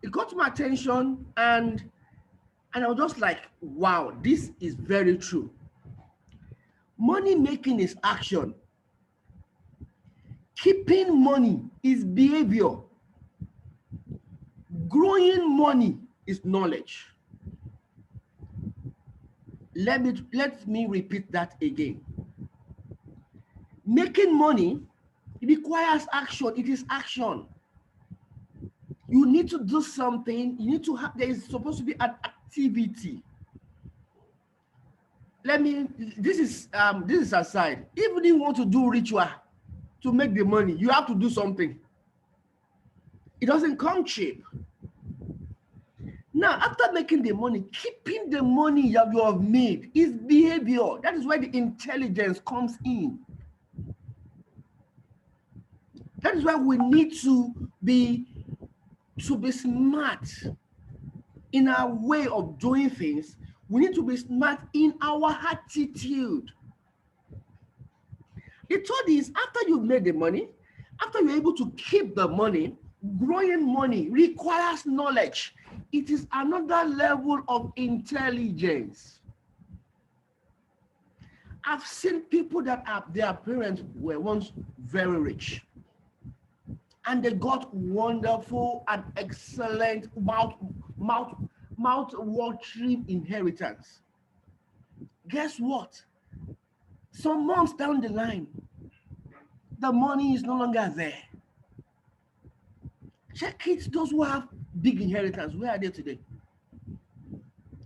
it got my attention, and I was just like, wow, this is very true. Money making is action. Keeping money is behavior. Growing money is knowledge. Let me repeat that again. Making money requires action. It is action. You need to do something. You need to have, there is supposed to be an activity. This is aside. Even if you want to do ritual to make the money, you have to do something. It doesn't come cheap. Now, after making the money, keeping the money that you have made is behavior. That is where the intelligence comes in. That is why we need to be smart in our way of doing things. We need to be smart in our attitude. The third is, after you've made the money, after you're able to keep the money, growing money requires knowledge. It is another level of intelligence. I've seen people that their parents were once very rich, and they got wonderful and excellent mouth-watering inheritance. Guess what? Some months down the line, the money is no longer there. Check it, those who have big inheritance, where are they today?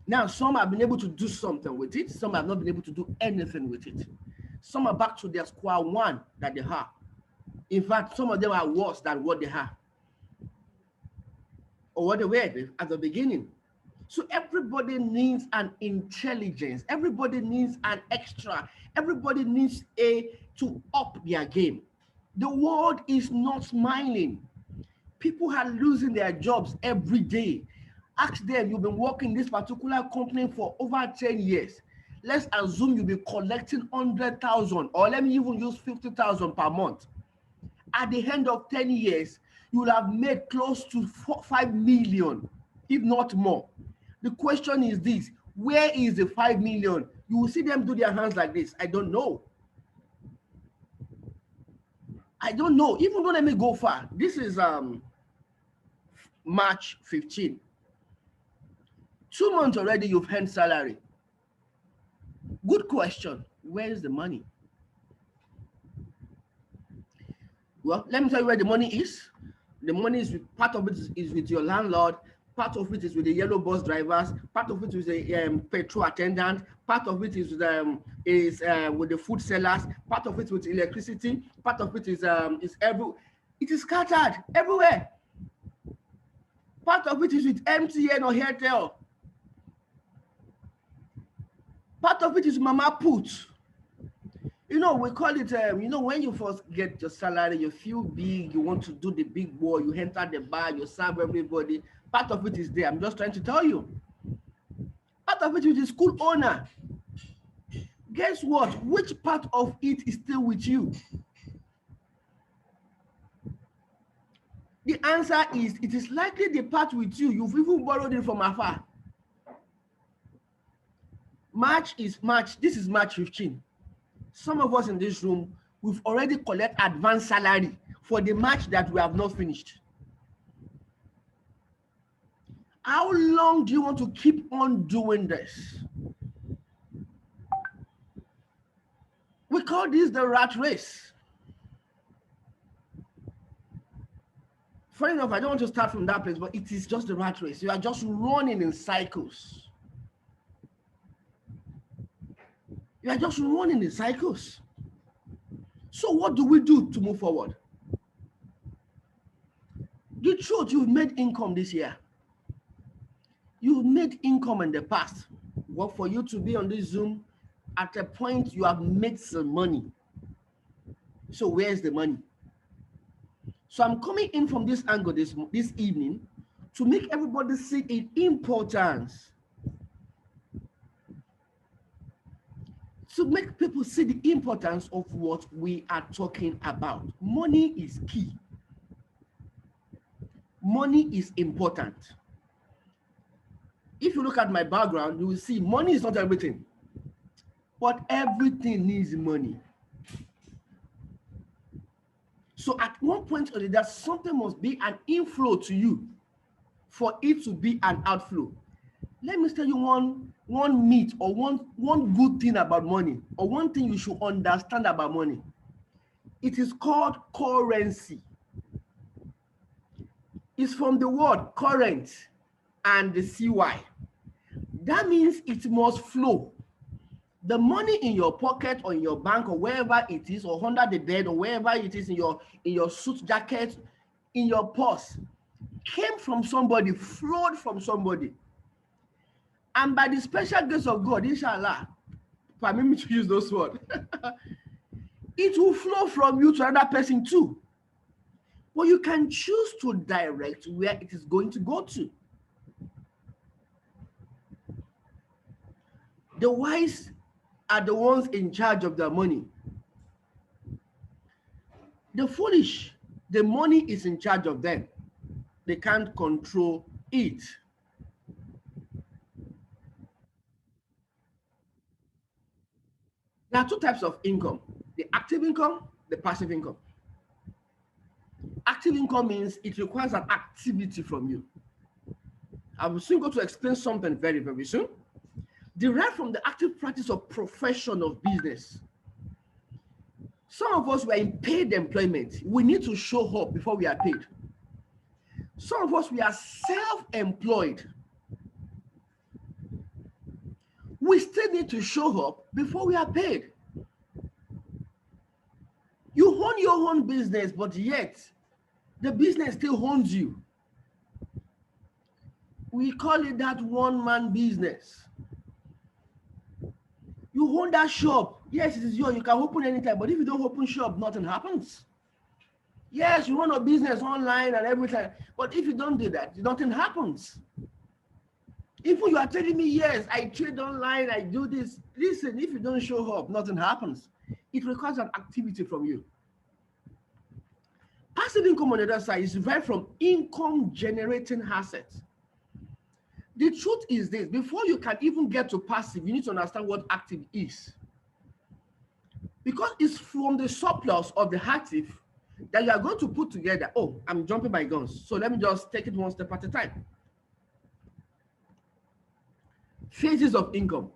Now, some have been able to do something with it. Some have not been able to do anything with it. Some are back to their square one that they have. In fact, some of them are worse than what they have, or what they were at the beginning. So everybody needs an intelligence. Everybody needs an extra. Everybody needs to up their game. The world is not smiling. People are losing their jobs every day. Ask them, you've been working this particular company for over 10 years. Let's assume you'll be collecting 100,000, or let me even use 50,000 per month. At the end of 10 years, you will have made close to 5 million, if not more. The question is this: where is the 5 million? You will see them do their hands like this. I don't know. I don't know. Even though, let me go far. This is March 15. 2 months already, you've earned salary. Good question. Where is the money? Well, let me tell you where the money is. The money is part of it is with your landlord. Part of it is with the yellow bus drivers. Part of it is the petrol attendant. Part of it is with the food sellers. Part of it with electricity. Part of it is it is scattered everywhere. Part of it is with MTN or Airtel. Part of it is Mama Put. You know, we call it, when you first get your salary, you feel big, you want to do the big boy, you enter the bar, you serve everybody. Part of it is there. I'm just trying to tell you. Part of it is the school owner. Guess what? Which part of it is still with you? The answer is, it is likely the part with you. You've even borrowed it from afar. This is March 15. Some of us in this room, we've already collected advance salary for the March that we have not finished. How long do you want to keep on doing this? We call this the rat race. Funny enough, I don't want to start from that place, but it is just the rat race. You are just running in cycles. You are just running in cycles. So what do we do to move forward? The truth, you've made income this year. You've made income in the past. Well, for you to be on this Zoom, at a point you have made some money. So where's the money? So I'm coming in from this angle this evening to make everybody see its importance. To make people see the importance of what we are talking about. Money is key. money is important. If you look at my background, you will see money is not everything, but everything needs money. So at one point or the other, something must be an inflow to you for it to be an outflow. Let me tell you one myth or one good thing about money, or one thing you should understand about money. It is called currency. It's from the word current and the CY. That means it must flow. The money in your pocket or in your bank or wherever it is, or under the bed or wherever it is in your suit jacket, in your purse, came from somebody, flowed from somebody. And by the special grace of God, inshallah, permit me to use those words, it will flow from you to another person too. But you can choose to direct where it is going to go to. The wise are the ones in charge of their money. The foolish, the money is in charge of them. They can't control it. There are two types of income: the active income, the passive income. Active income means it requires an activity from you. I will soon go to explain something very, very soon. Derived from the active practice of profession of business. Some of us were in paid employment. We need to show up before we are paid. Some of us, we are self-employed. We still need to show up before we are paid. You own your own business, but yet the business still owns you. We call it that one-man business. You own that shop. Yes, it is yours. You can open anytime, but if you don't open shop, nothing happens. Yes, you run a business online and everything, but if you don't do that, nothing happens. If you are telling me, yes, I trade online, I do this, listen, if you don't show up, nothing happens. It requires an activity from you. Passive income on the other side is derived from income generating assets. The truth is this: before you can even get to passive, you need to understand what active is. Because it's from the surplus of the active that you are going to put together. Oh, I'm jumping my guns. So let me just take it one step at a time. Phases of income.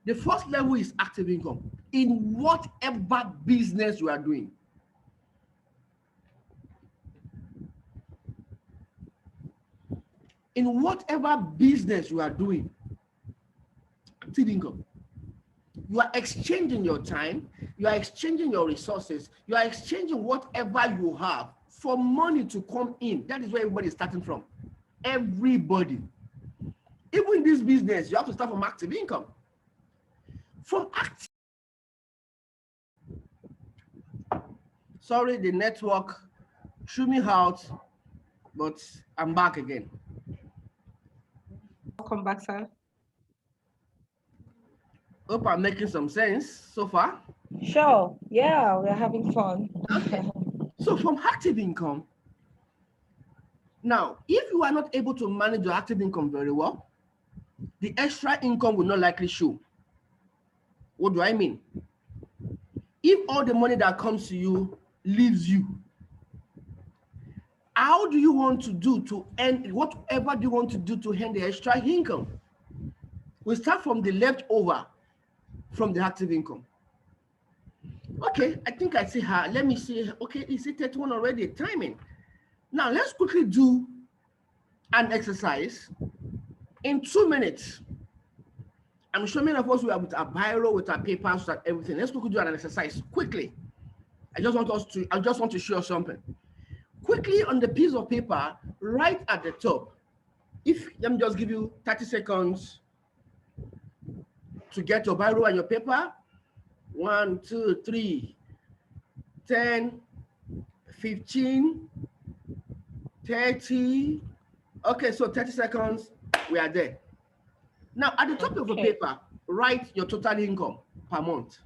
The first level is active income in whatever business you are doing. In whatever business you are doing, active income. You are exchanging your time, you are exchanging your resources, you are exchanging whatever you have for money to come in. That is where everybody is starting from. Everybody. Even in this business, you have to start from active income. From active. Sorry, the network threw me out, but I'm back again. Welcome back, sir. Hope I'm making some sense so far. Sure. Yeah, we're having fun. Okay. So from active income, now, if you are not able to manage your active income very well, the extra income will not likely show. What do I mean? If all the money that comes to you leaves you, how do you want to do to earn whatever do you want to do to earn the extra income? We start from the leftover from the active income. Okay, I think I see her. Let me see. Okay, is it 31 already? Timing. Now let's quickly do an exercise in 2 minutes. I'm sure many of us will with a biro, with our papers, with everything. Let's quickly do an exercise quickly. I just want to show something. Quickly on the piece of paper, right at the top. Let me just give you 30 seconds to get your biro and your paper. 1, 2, 3, 10, 15, 30. Okay, so 30 seconds, we are there. Now, at the top of the paper, write your total income per month.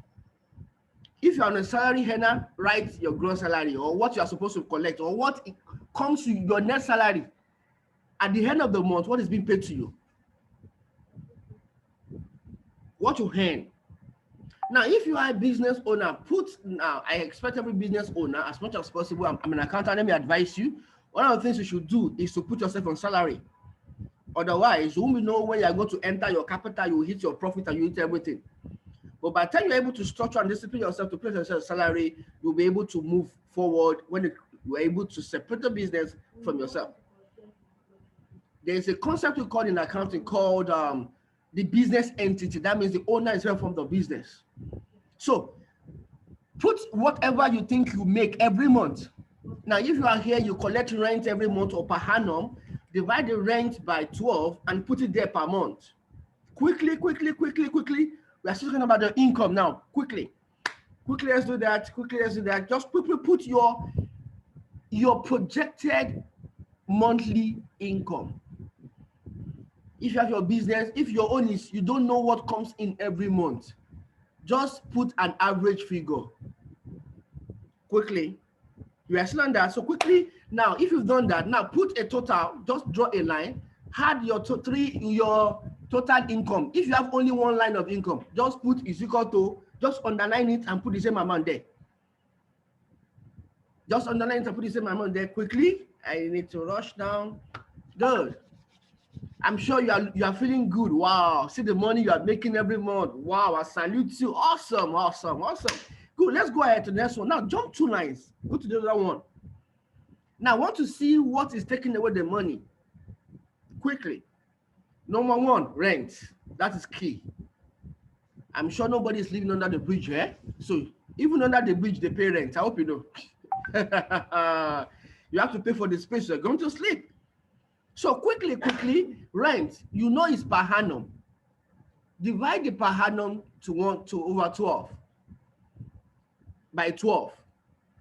If you're on a salary earner, write your gross salary or what you are supposed to collect or what comes to your net salary at the end of the month, what is being paid to you? What you earn. Now, if you are a business owner, I expect every business owner, as much as possible, I'm an accountant, let me advise you, one of the things you should do is to put yourself on salary. Otherwise, you won't know when you're going to enter your capital, you hit your profit and you hit everything. But by the time you're able to structure and discipline yourself to pay yourself salary, you'll be able to move forward when you're able to separate the business from yourself. There's a concept we call in accounting called the business entity. That means the owner is from the business. So put whatever you think you make every month. Now, if you are here, you collect rent every month or per annum, divide the rent by 12 and put it there per month. Quickly. We are talking about the income now. Quickly, let's do that. Just quickly put your projected monthly income. If you have your business, if your own is, you don't know what comes in every month, just put an average figure. Quickly, you are still on that. So quickly, now, if you've done that, now put a total, just draw a line, add your total income. If you have only one line of income, just put is equal to, just underline it and put the same amount there. Just underline it and put the same amount there. Quickly, I need to rush down. Good. I'm sure you are feeling good. Wow, see the money you are making every month. Wow, I salute you. Awesome. Good, let's go ahead to the next one. Now jump 2 lines. Go to the other one. Now I want to see what is taking away the money. Quickly. Number 1, rent. That is key. I'm sure nobody is living under the bridge here. So even under the bridge, they pay rent. I hope you know. You have to pay for the space you're going to sleep. So quickly, rent, you know, is per annum. Divide the per annum to over 12 by 12,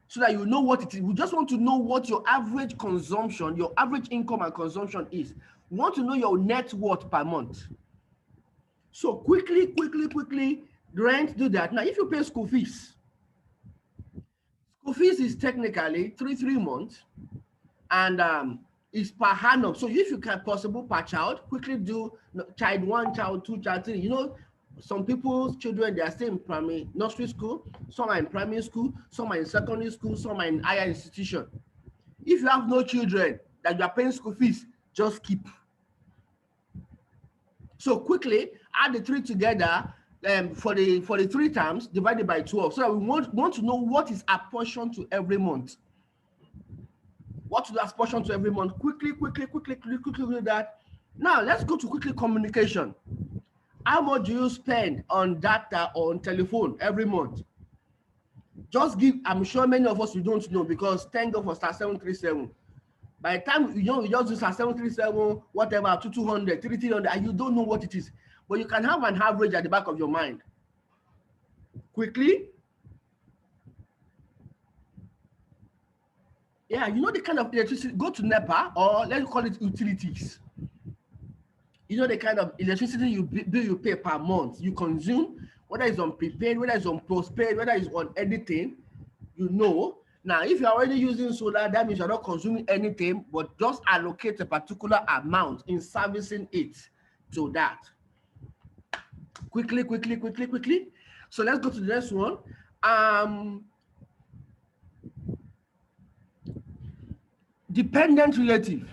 so that you know what it is. We just want to know what your average consumption, your average income and consumption is. We want to know your net worth per month. So quickly, rent, do that. Now, if you pay school fees is technically 3 months, and is per annum. So if you can possible per child, quickly do child 1, child 2, child 3. You know, some people's children, they are still in primary, nursery school, some are in primary school, some are in secondary school, some are in higher institution. If you have no children that you are paying school fees, just keep. So quickly add the 3 together for the 3 terms divided by 12. So that we want to know what is apportioned to every month. What is apportioned to every month? Quickly do that. Now let's go to quickly communication. How much do you spend on data or on telephone every month? Just give, I'm sure many of us, we don't know, because thank God for *737. By the time you just do *737, whatever, 200, 300, and you don't know what it is. But you can have an average at the back of your mind. Quickly. Yeah, you know the kind of electricity, go to NEPA, or let's call it utilities. You know the kind of electricity you pay per month, you consume, whether it's on prepaid, whether it's on postpaid, whether it's on anything, you know. Now, if you're already using solar, that means you're not consuming anything, but just allocate a particular amount in servicing it to that. Quickly. So let's go to the next one. Dependent relative.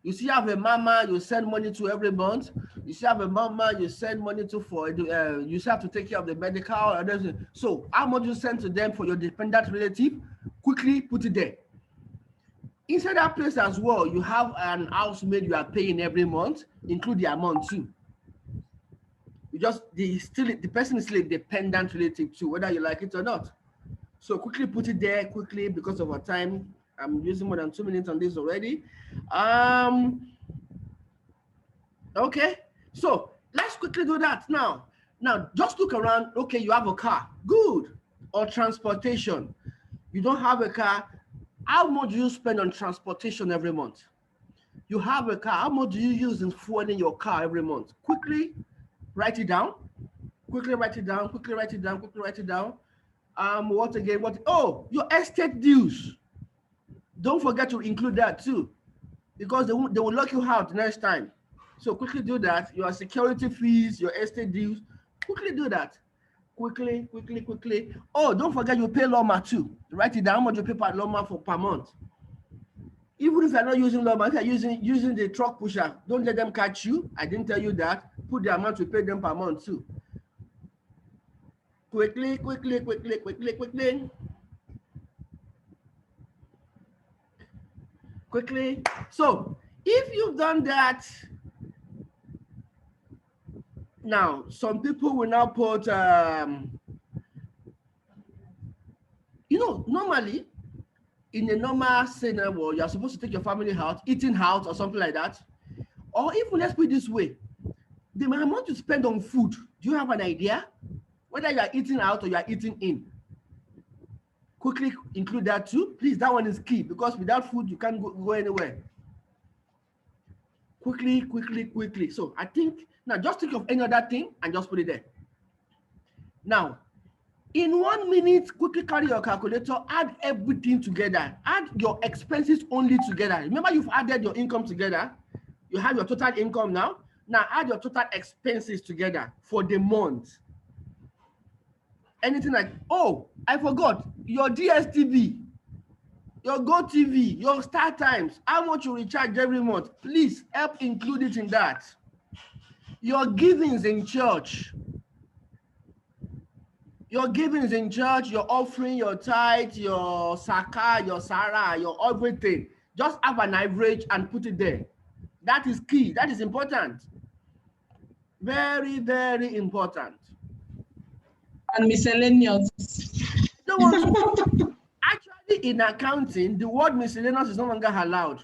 You see, have a mama you send money to every month. You see, have a mama you send money to for you have to take care of the medical or anything. So how much you send to them for your dependent relative? Quickly put it there. Inside that place as well, you have an housemaid you are paying every month, include the amount too. The person is still a dependent relative too, whether you like it or not. So quickly put it there, quickly, because of our time. I'm using more than 2 minutes on this already. Okay, so let's quickly do that now. Now, just look around. Okay, you have a car, good. Or transportation. You don't have a car. How much do you spend on transportation every month? You have a car. How much do you use in fueling your car every month? Quickly write it down. Quickly write it down. What again? Oh, your estate dues. Don't forget to include that too, because they will lock you out next time. So quickly do that. Your security fees, your estate dues, quickly do that. Quickly, quickly, quickly. Oh, don't forget you pay Loma too. Write it down how much you pay per Loma for per month. Even if you're not using Loma, if you're using the truck pusher, don't let them catch you. I didn't tell you that. Put the amount you pay them per month too. Quickly, quickly, quickly, quickly, quickly. Quickly. So if you've done that, now some people will now put normally in a normal scenario, you're supposed to take your family out, eating out or something like that. Or even, let's put it this way, the amount you spend on food, do you have an idea? Whether you are eating out or you are eating in. Quickly include that too. Please, that one is key, because without food, you can't go anywhere. Quickly, quickly, quickly. So I think, now just think of any other thing and just put it there. Now, in 1 minute, quickly carry your calculator, add everything together. Add your expenses only together. Remember, you've added your income together. You have your total income now. Now add your total expenses together for the month. Anything like, oh, I forgot, your DSTV, your GoTV, your StarTimes, how much you recharge every month. Please help include it in that. Your givings in church. Your givings in church, your offering, your tithe, your saka, your sarah, your everything. Just have an average and put it there. That is key. That is important. Very, very important. And miscellaneous. Don't want to. Actually, in accounting, the word miscellaneous is no longer allowed.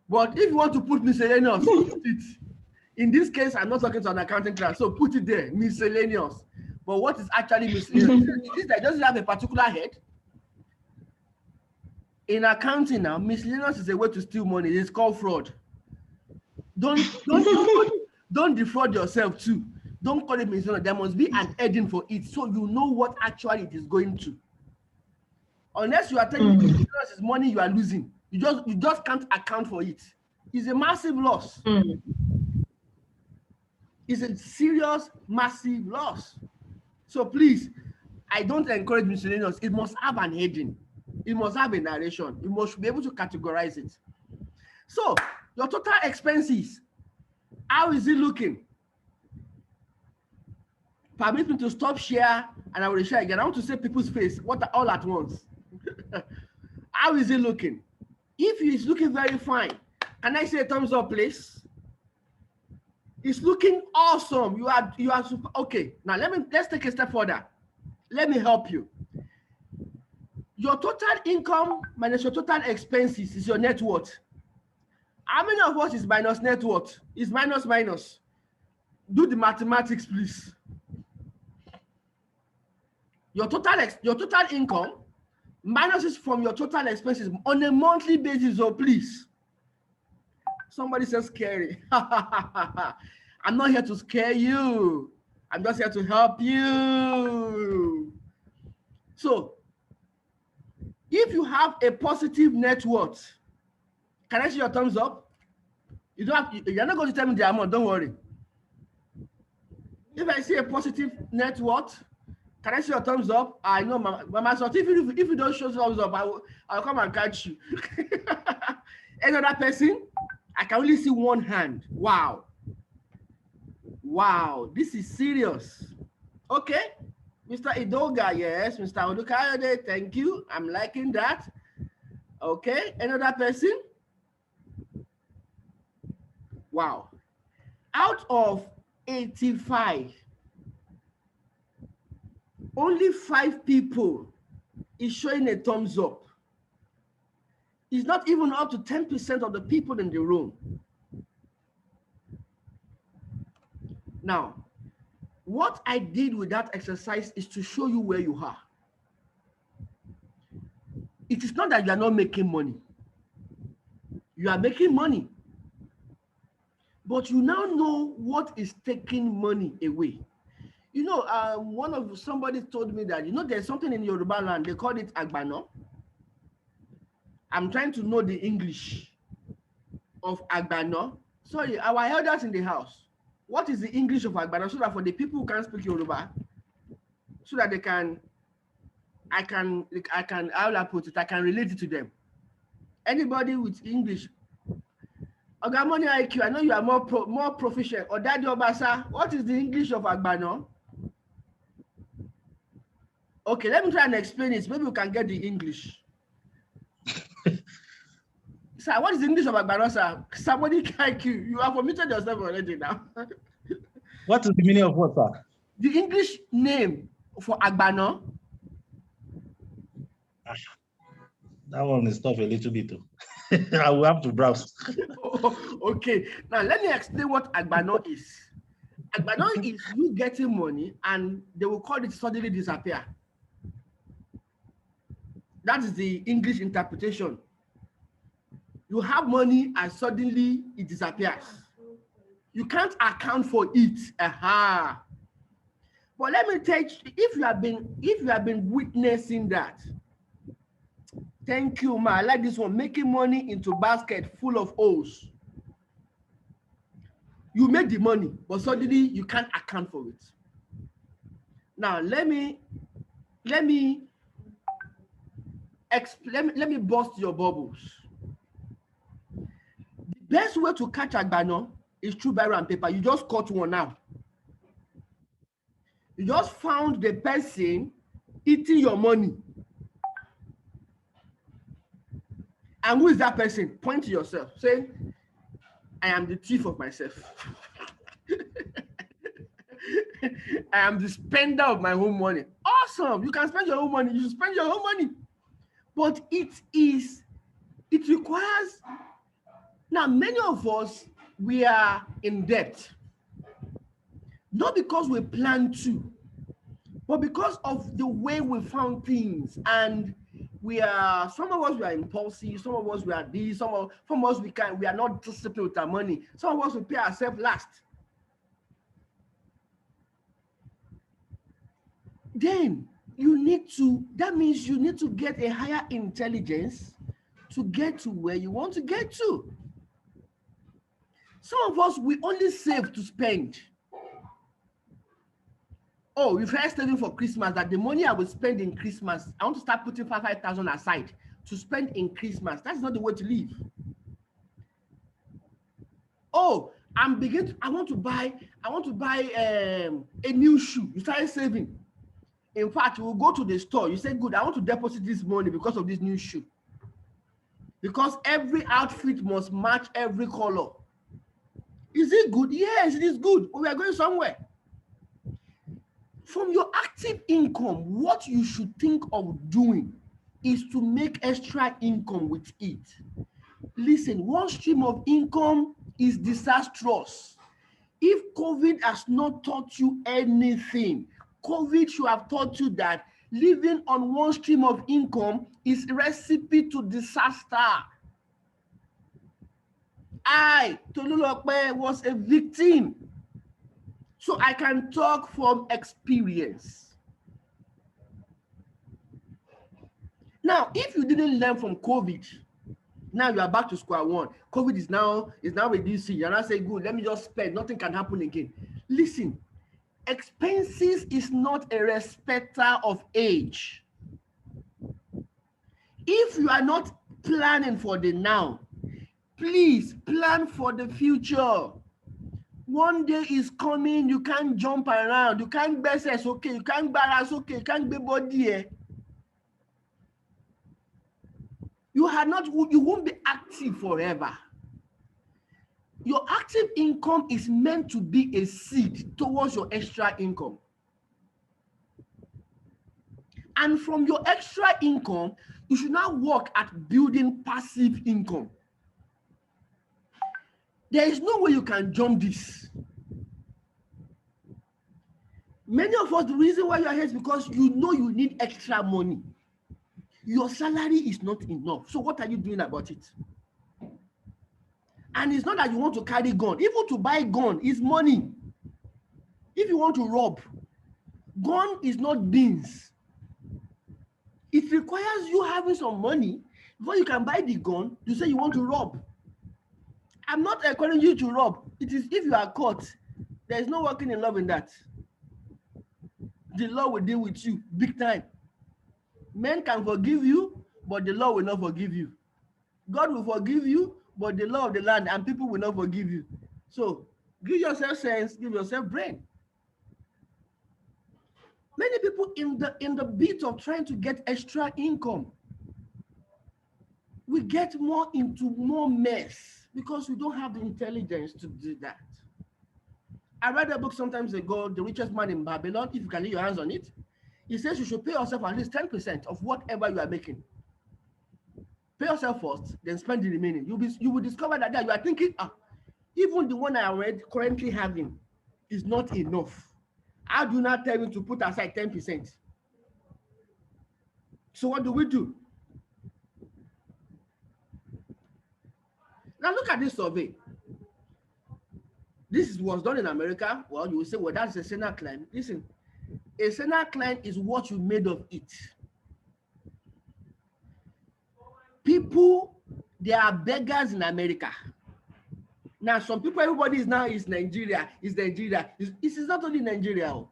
But if you want to put miscellaneous, put it. In this case, I'm not talking to an accounting class, so put it there, miscellaneous. But what is actually miscellaneous? Is that doesn't have a particular head. In accounting now, miscellaneous is a way to steal money. It's called fraud. Don't defraud yourself too. Don't call it miscellaneous. There must be an heading for it, so you know what actually it is going to. Unless you are telling me miscellaneous is money you are losing, you just can't account for it. It's a massive loss. It's a serious, massive loss. So please, I don't encourage miscellaneous. It must have an heading. It must have a narration. You must be able to categorize it. So your total expenses, how is it looking? Permit me to stop share and I will share again. I want to say people's face, all at once. How is it looking? If it's looking very fine, can I say a thumbs up, please? It's looking awesome. You are super. Okay, now let's take a step further. Let me help you. Your total income minus your total expenses is your net worth. How many of us is minus net worth? Is minus. Do the mathematics, please. Your total income minus is from your total expenses on a monthly basis, oh please. Somebody says scary. I'm not here to scare you. I'm just here to help you. So, if you have a positive net worth, can I see your thumbs up? You're not going to tell me the amount, don't worry. If I see a positive net worth, can I see your thumbs up? I know, Mama, so if you don't show thumbs up, I'll come and catch you. Another person? I can only see one hand. Wow. Wow, this is serious. Okay, Mr. Idoga, yes, Mr. Odukayode, thank you. I'm liking that. Okay, another person? Wow. Out of 85, only 5 people is showing a thumbs up. It's not even up to 10% of the people in the room. Now, what I did with that exercise is to show you where you are. It is not that you are not making money. You are making money. But you now know what is taking money away. You know, somebody told me that, there's something in Yoruba land, they call it Agbano. I'm trying to know the English of Agbano. Sorry, our elders in the house. What is the English of Agbano, so that for the people who can't speak Yoruba, so that they can, how will I put it? I can relate it to them. Anybody with English? Ogamoni IQ, I know you are more proficient. Or Daddy Obasa, what is the English of Agbano? Okay, let me try and explain it. Maybe we can get the English. Sir, what is the English of Agbano, sir? Somebody IQ, you have omitted yourself already now. What is the meaning of what, sir? The English name for Agbano? That one is tough a little bit too. I will have to browse. Okay, now let me explain what Agbano is. Agbano is you getting money and they will call it suddenly disappear. That is the English interpretation. You have money and suddenly it disappears. You can't account for it. Aha. But let me tell you, if you have been witnessing that, thank you, ma. I like this one. Making money into basket full of holes. You made the money, but suddenly you can't account for it. Now let me burst your bubbles. The best way to catch Agbano is through biro and paper. You just caught one now. You just found the person eating your money. And who is that person? Point to yourself. Say, I am the thief of myself. I am the spender of my own money. Awesome. You can spend your own money. You spend your own money. But it requires, now many of us, we are in debt. Not because we plan to, but because of the way we found things. And some of us we are impulsive, some of us we are this, some of us we are not disciplined with our money. Some of us we pay ourselves last. Then that means you need to get a higher intelligence to get to where you want to get to. Some of us, we only save to spend. Oh, we've heard saving for Christmas, that the money I will spend in Christmas, I want to start putting 5,000 aside to spend in Christmas. That's not the way to live. Oh, I want to buy a new shoe. You started saving. In fact, you will go to the store. You say, good, I want to deposit this money because of this new shoe. Because every outfit must match every color. Is it good? Yes, it is good. We are going somewhere. From your active income, what you should think of doing is to make extra income with it. Listen, one stream of income is disastrous. If COVID has not taught you anything, COVID should have taught you that living on one stream of income is a recipe to disaster. I, Tolulope, was a victim. So I can talk from experience. Now, if you didn't learn from COVID, now you are back to square one. COVID is now reducing. You're not saying, good, let me just spend. Nothing can happen again. Listen, expenses is not a respecter of age. If you are not planning for the now, please plan for the future. One day is coming, you can't jump around, you can't best okay, you can't balance okay, you can't be body. You won't be active forever. Your active income is meant to be a seed towards your extra income. And from your extra income, you should now work at building passive income. There is no way you can jump this. Many of us, the reason why you are here is because you know you need extra money. Your salary is not enough. So what are you doing about it? And it's not that you want to carry gun. Even to buy gun is money. If you want to rob, gun is not beans. It requires you having some money. Before you can buy the gun, you say you want to rob. I'm not encouraging you to rob. It is if you are caught, there is no working in love in that. The law will deal with you big time. Men can forgive you, but the law will not forgive you. God will forgive you, but the law of the land and people will not forgive you. So give yourself sense, give yourself brain. Many people in the bit of trying to get extra income, we get more into more mess because we don't have the intelligence to do that. I read a book sometimes ago, The Richest Man in Babylon. If you can lay your hands on it, he says you should pay yourself at least 10% of whatever you are making. Pay yourself first, then spend the remaining. You will discover that you are thinking, even the one I am currently having is not enough. I do not tell you to put aside 10%. So what do? Now look at this survey. This was done in America. Well, you will say, well, that's a Senate climb. Listen, a Senate climb is what you made of it. People, they are beggars in America. Now, some people, everybody is Nigeria. This is not only Nigeria.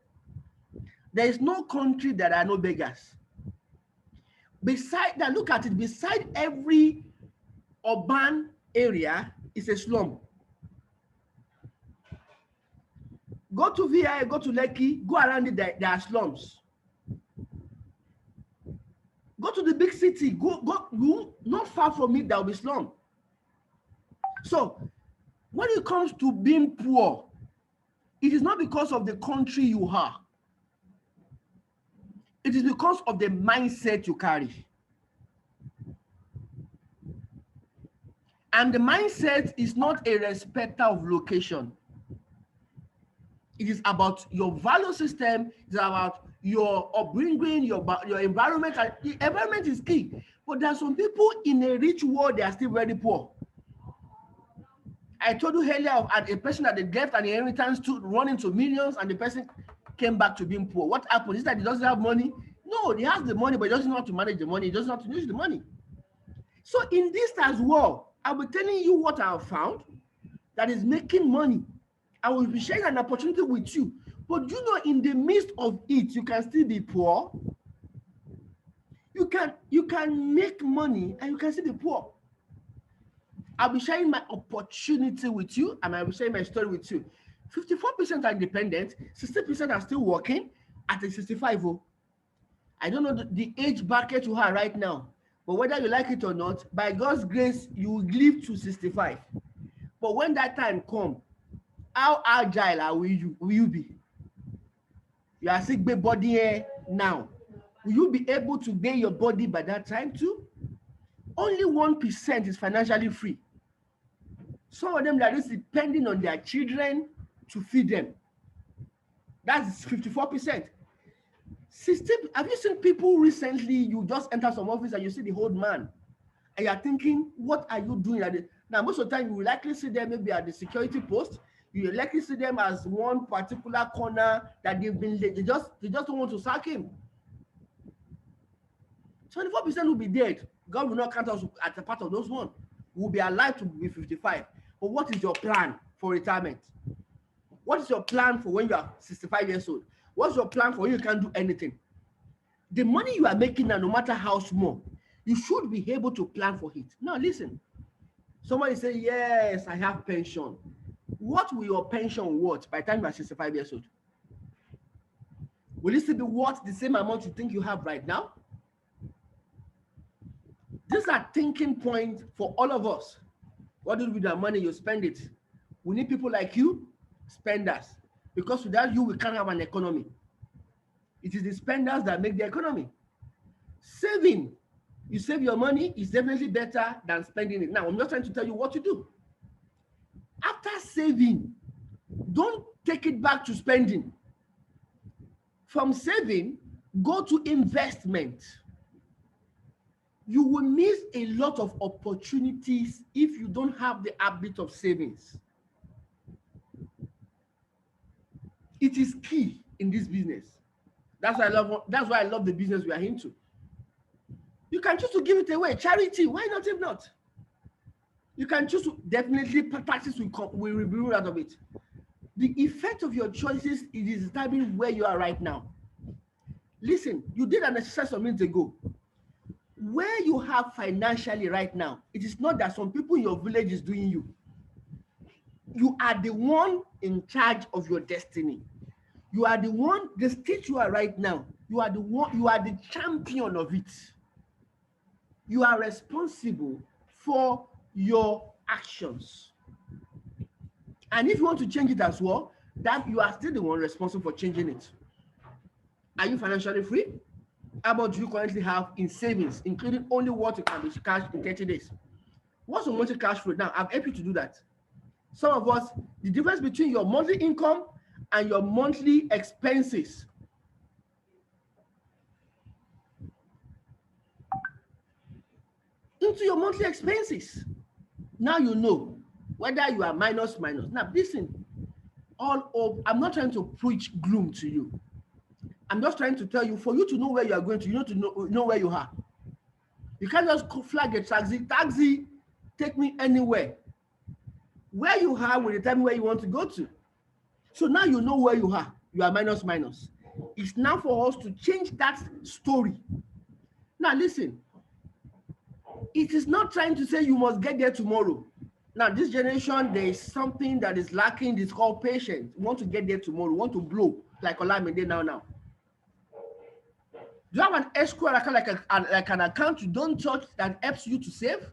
There is no country that are no beggars. Beside that, look at it, beside every urban area is a slum. Go to VI, go to Lekki, go around it, there are slums. Go to the big city, go not far from it, there will be slum. So when it comes to being poor, it is not because of the country you are. It is because of the mindset you carry. And the mindset is not a respecter of location. It is about your value system. It's about your upbringing, your environment. And the environment is key. But there are some people in a rich world, they are still very poor. I told you earlier of a person that they left an inheritance to run into millions, and the person came back to being poor. What happened? Is that he doesn't have money? No, he has the money, but he doesn't know how to manage the money. He doesn't know how to use the money. So in this as well, I'll be telling you what I have found that is making money. I will be sharing an opportunity with you. But you know, in the midst of it, you can still be poor. You can make money and you can still be poor. I'll be sharing my opportunity with you, and I'll be sharing my story with you. 54% are independent, 60% are still working at a 65. I don't know the age bracket you are right now, but whether you like it or not, by God's grace, you will live to 65. But when that time comes, how agile will you be? You are sick body here now. Will you be able to pay your body by that time too? Only 1% is financially free. Some of them that is depending on their children to feed them. That's 54%. 60. Have you seen people recently? You just enter some office and you see the old man, and you're thinking, what are you doing at the now? Most of the time, you will likely see them maybe at the security post. You will likely see them as one particular corner that they just don't want to sack him. 24% will be dead. God will not count us as a part of those ones. We'll be alive to be 55. But what is your plan for retirement? What is your plan for when you are 65 years old? What's your plan for when you can't do anything? The money you are making now, no matter how small, you should be able to plan for it. Now listen, somebody say, yes, I have pension. What will your pension worth by the time you are 65 years old? Will it still be worth the same amount you think you have right now? These are thinking points for all of us. What do you do with that money? You spend it. We need people like you, spenders, because without you, we can't have an economy. It is the spenders that make the economy. Saving, you save your money, is definitely better than spending it. Now, I'm just trying to tell you what to do. After saving, don't take it back to spending. From saving, go to investment. You will miss a lot of opportunities if you don't have the habit of savings. It is key in this business. That's why I love the business we are into. You can choose to give it away. Charity, why not if not? You can choose to definitely practice will reveal out of it. The effect of your choices is determining where you are right now. Listen, you did an exercise a minute ago. Where you have financially right now, it is not that some people in your village is doing you. You are the one in charge of your destiny. You are the one, the state you are right now, you are the one, you are the champion of it. You are responsible for your actions. And if you want to change it as well, that you are still the one responsible for changing it. Are you financially free? How about you currently have in savings, including only what you can be cash in 30 days? What's your monthly cash flow? Now, I've helped you to do that. Some of us, the difference between your monthly income and your monthly expenses. Into your monthly expenses. Now you know whether you are minus. Now, listen, I'm not trying to preach gloom to you. I'm just trying to tell you, for you to know where you are going to, you need to know where you are. You can't just flag a taxi, take me anywhere. Where you are will determine where you want to go to. So now you know where you are. You are minus. It's now for us to change that story. Now listen, it is not trying to say you must get there tomorrow. Now this generation, there is something that is lacking. It's called patience. You want to get there tomorrow. You want to blow like Olamide now. Do you have an escrow account like an account you don't touch that helps you to save?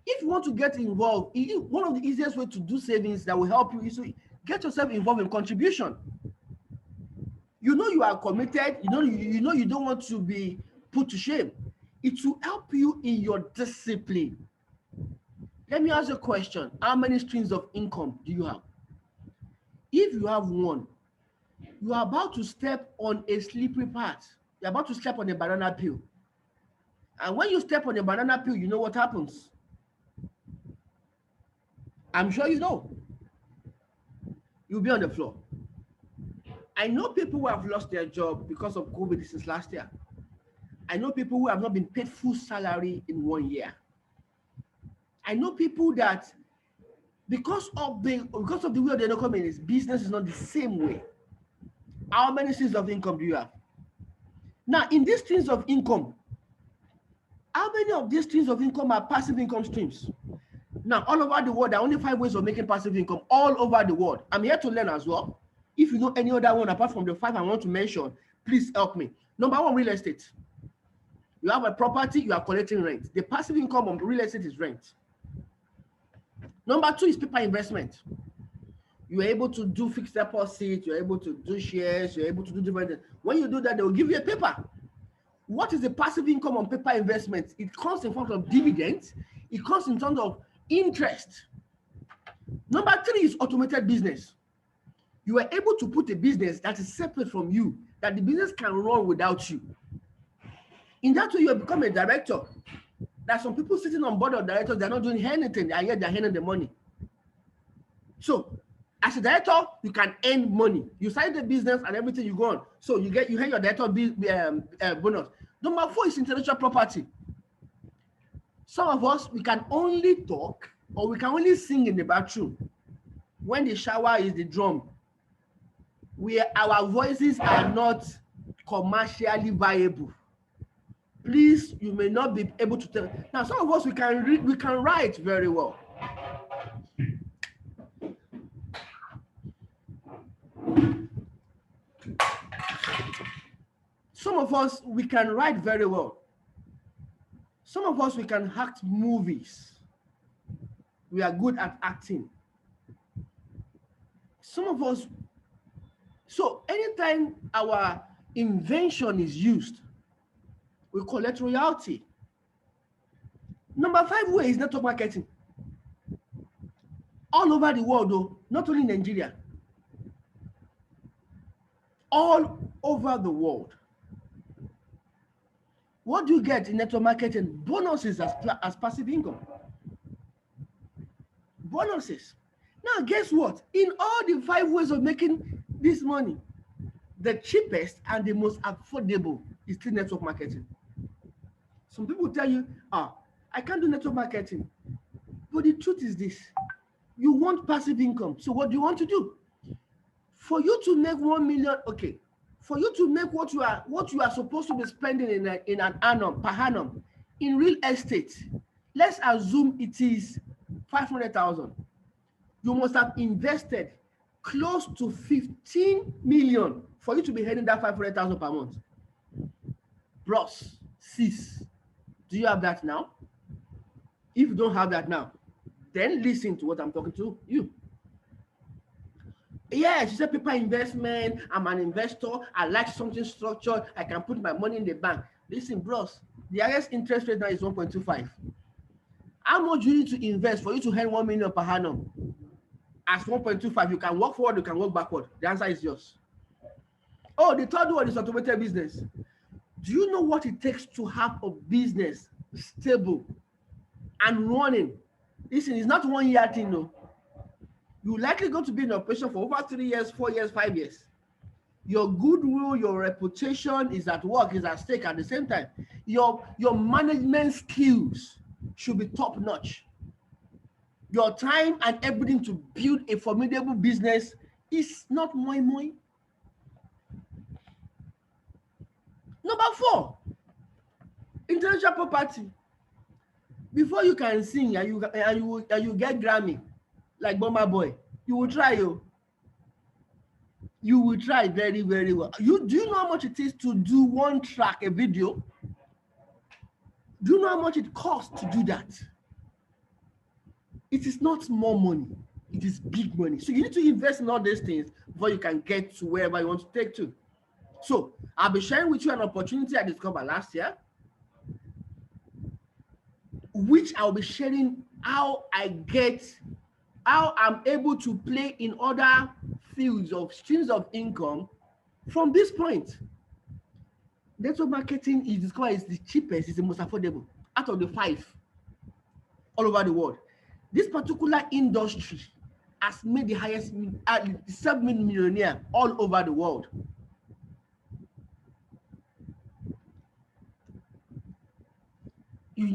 If you want to get involved, one of the easiest ways to do savings that will help you is to get yourself involved in contribution. You know you are committed. You know you don't want to be put to shame. It will help you in your discipline. Let me ask you a question. How many streams of income do you have? If you have one, you are about to step on a slippery path. You're about to step on a banana peel. And when you step on a banana peel, you know what happens? I'm sure you know. You'll be on the floor. I know people who have lost their job because of COVID since last year. I know people who have not been paid full salary in 1 year. I know people that because of the way the economy is, business is not the same way. How many streams of income do you have? Now, in these streams of income, how many of these streams of income are passive income streams? Now, all over the world, there are only 5 ways of making passive income all over the world. I'm here to learn as well. If you know any other one apart from the 5 I want to mention, please help me. Number 1, real estate. You have a property, you are collecting rent. The passive income of real estate is rent. Number 2 is paper investment. You are able to do fixed deposit, you're able to do shares, you're able to do different things. When you do that, they will give you a paper. What is the passive income on paper investment? It comes in form of dividends. It comes in terms of interest. Number 3 is automated business. You are able to put a business that is separate from you, that the business can run without you. In that way, you become a director. There are some people sitting on board of directors, they're not doing anything, and yet they're earning the money. So, as a director, you can earn money. You start the business and everything you go on. So you earn your director bonus. Number 4 is intellectual property. Some of us, we can only talk or we can only sing in the bathroom. When the shower is the drum, our voices are not commercially viable. Please, you may not be able to tell. Now, some of us, we can read, we can write very well. Some of us, we can write very well. Some of us, we can act movies. We are good at acting. Some of us, so anytime our invention is used, we collect royalty. Number 5 way is network marketing. All over the world, though, not only Nigeria, all over the world. What do you get in network marketing? Bonuses as passive income. Bonuses. Now, guess what? In all the 5 ways of making this money, the cheapest and the most affordable is still network marketing. Some people tell you, I can't do network marketing. But the truth is this, you want passive income. So what do you want to do? For you to make 1 million, okay, for you to make what you are supposed to be spending in an annum, per annum, in real estate, let's assume it is 500,000. You must have invested close to 15 million for you to be earning that 500,000 per month. Bros, sis, do you have that now? If you don't have that now, then listen to what I'm talking to you. Yes, you said paper investment. I'm an investor. I like something structured. I can put my money in the bank. Listen, bros, the highest interest rate now is 1.25. How much do you need to invest for you to earn 1 million per annum? As 1.25, you can work forward, you can work backward. The answer is yours. Oh, the third one is automated business. Do you know what it takes to have a business stable and running? Listen, it's not 1 year thing, no. You're likely going to be in operation for over 3 years, 4 years, 5 years. Your goodwill, your reputation is at work, is at stake at the same time. Your management skills should be top notch. Your time and everything to build a formidable business is not moi moi. Number 4, intellectual property. Before you can sing and you get Grammy, like Burna Boy, you will try. You will try very, very well. Do you know how much it is to do one track, a video? Do you know how much it costs to do that? It is not small money. It is big money. So you need to invest in all these things before you can get to wherever you want to take to. So I'll be sharing with you an opportunity I discovered last year, which I'll be sharing how I'm able to play in other fields of streams of income from this point. Network marketing is discovered is the cheapest, is the most affordable out of the 5 all over the world. This particular industry has made the highest, the 7 millionaire all over the world.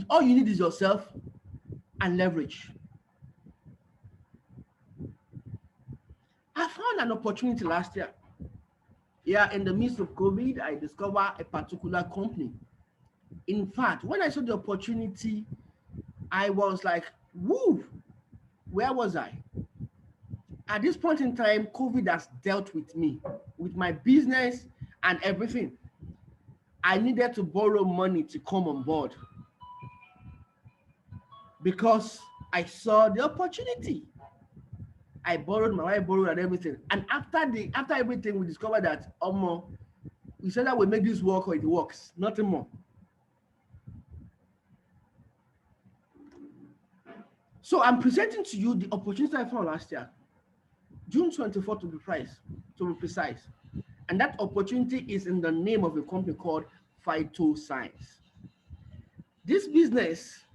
All you need is yourself and leverage. I found an opportunity last year. Yeah, in the midst of COVID, I discovered a particular company. In fact, when I saw the opportunity, I was like, woo, where was I? At this point in time, COVID has dealt with me, with my business and everything. I needed to borrow money to come on board because I saw the opportunity. I borrowed, my wife borrowed and everything. And after everything, we discovered that we said that we make this work or it works, nothing more. So I'm presenting to you the opportunity I found last year, June 24th to be precise. And that opportunity is in the name of a company called Phytoscience. This business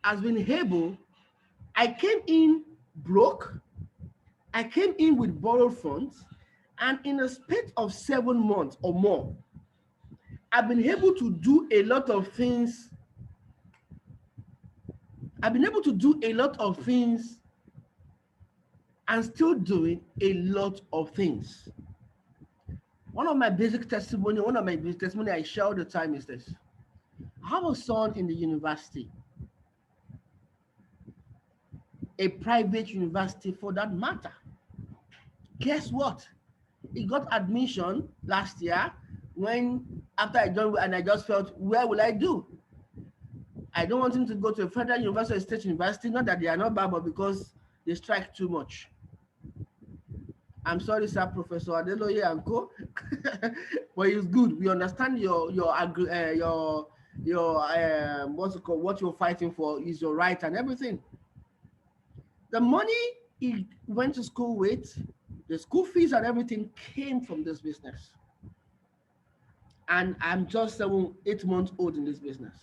has been able, I came in broke, I came in with borrowed funds, and in a space of 7 months or more, I've been able to do a lot of things. I've been able to do a lot of things and still doing a lot of things. One of my basic testimony I share all the time is this. I have a son in the university, a private university for that matter. Guess what? He got admission last year after I joined, and I just felt, where will I do? I don't want him to go to a federal university or state university, not that they are not bad, but because they strike too much. I'm sorry, sir, Professor Adeloye and co. But it's good. We understand what's it called, what you're fighting for is your right and everything. The money he went to school with, the school fees and everything came from this business. And I'm just 8 months old in this business.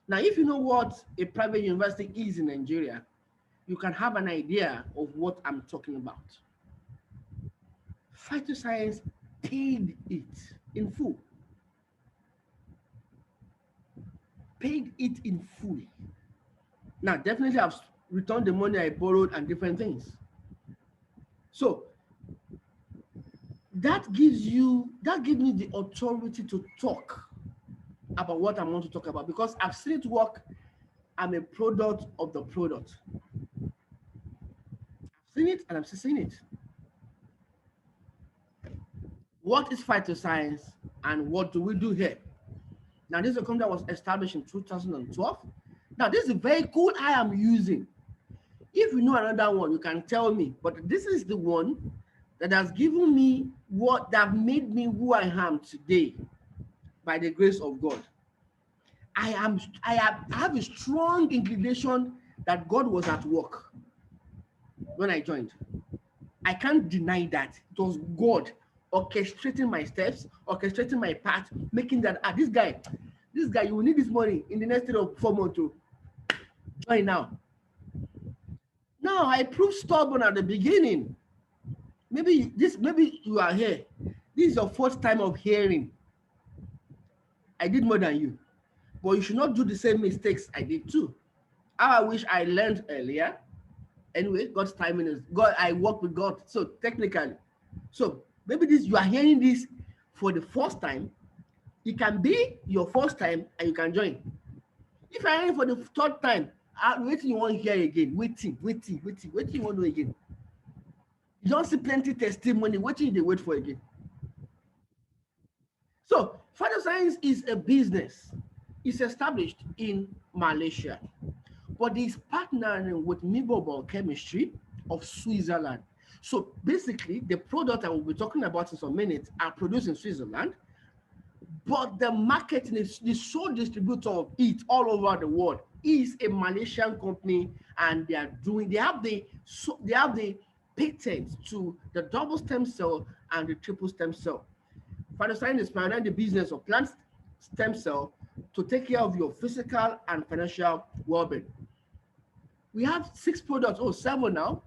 Now, if you know what a private university is in Nigeria, you can have an idea of what I'm talking about. Phytoscience paid it in full. paid it in full. Now, definitely I've returned the money I borrowed and different things. So that gives me the authority to talk about what I want to talk about, because I've seen it work. I'm a product of the product. I've seen it and I'm still seeing it. What is phytoscience and what do we do here? Now, this is a company that was established in 2012. Now, this is a vehicle I am using. If you know another one, you can tell me, but this is the one that has given me that made me who I am today by the grace of God. I have a strong inclination that God was at work when I joined. I can't deny that. It was God orchestrating my steps, orchestrating my path, making that this guy, you will need this money in the next 3 or 4 months to join now. Now I proved stubborn at the beginning. Maybe you are here. This is your first time of hearing. I did more than you, but you should not do the same mistakes I did too. I wish I learned earlier. Anyway, God's timing is God. I work with God, so technically, so maybe you are hearing this for the first time. It can be your first time, and you can join. If you're hearing for the third time, waiting you want to hear again, waiting you want to do again. You don't see plenty testimony. What you wait for again? So, phytoscience is a business. It's established in Malaysia, but it's partnering with Mibo Biochemistry of Switzerland. So basically, the product I will be talking about in some minutes are produced in Switzerland, but the marketing is the sole distributor of it all over the world is a Malaysian company, and they have the patent to the double stem cell and the triple stem cell. Phytoscience is pioneering the business of plant stem cell to take care of your physical and financial well-being. We have 6 products, 7 now.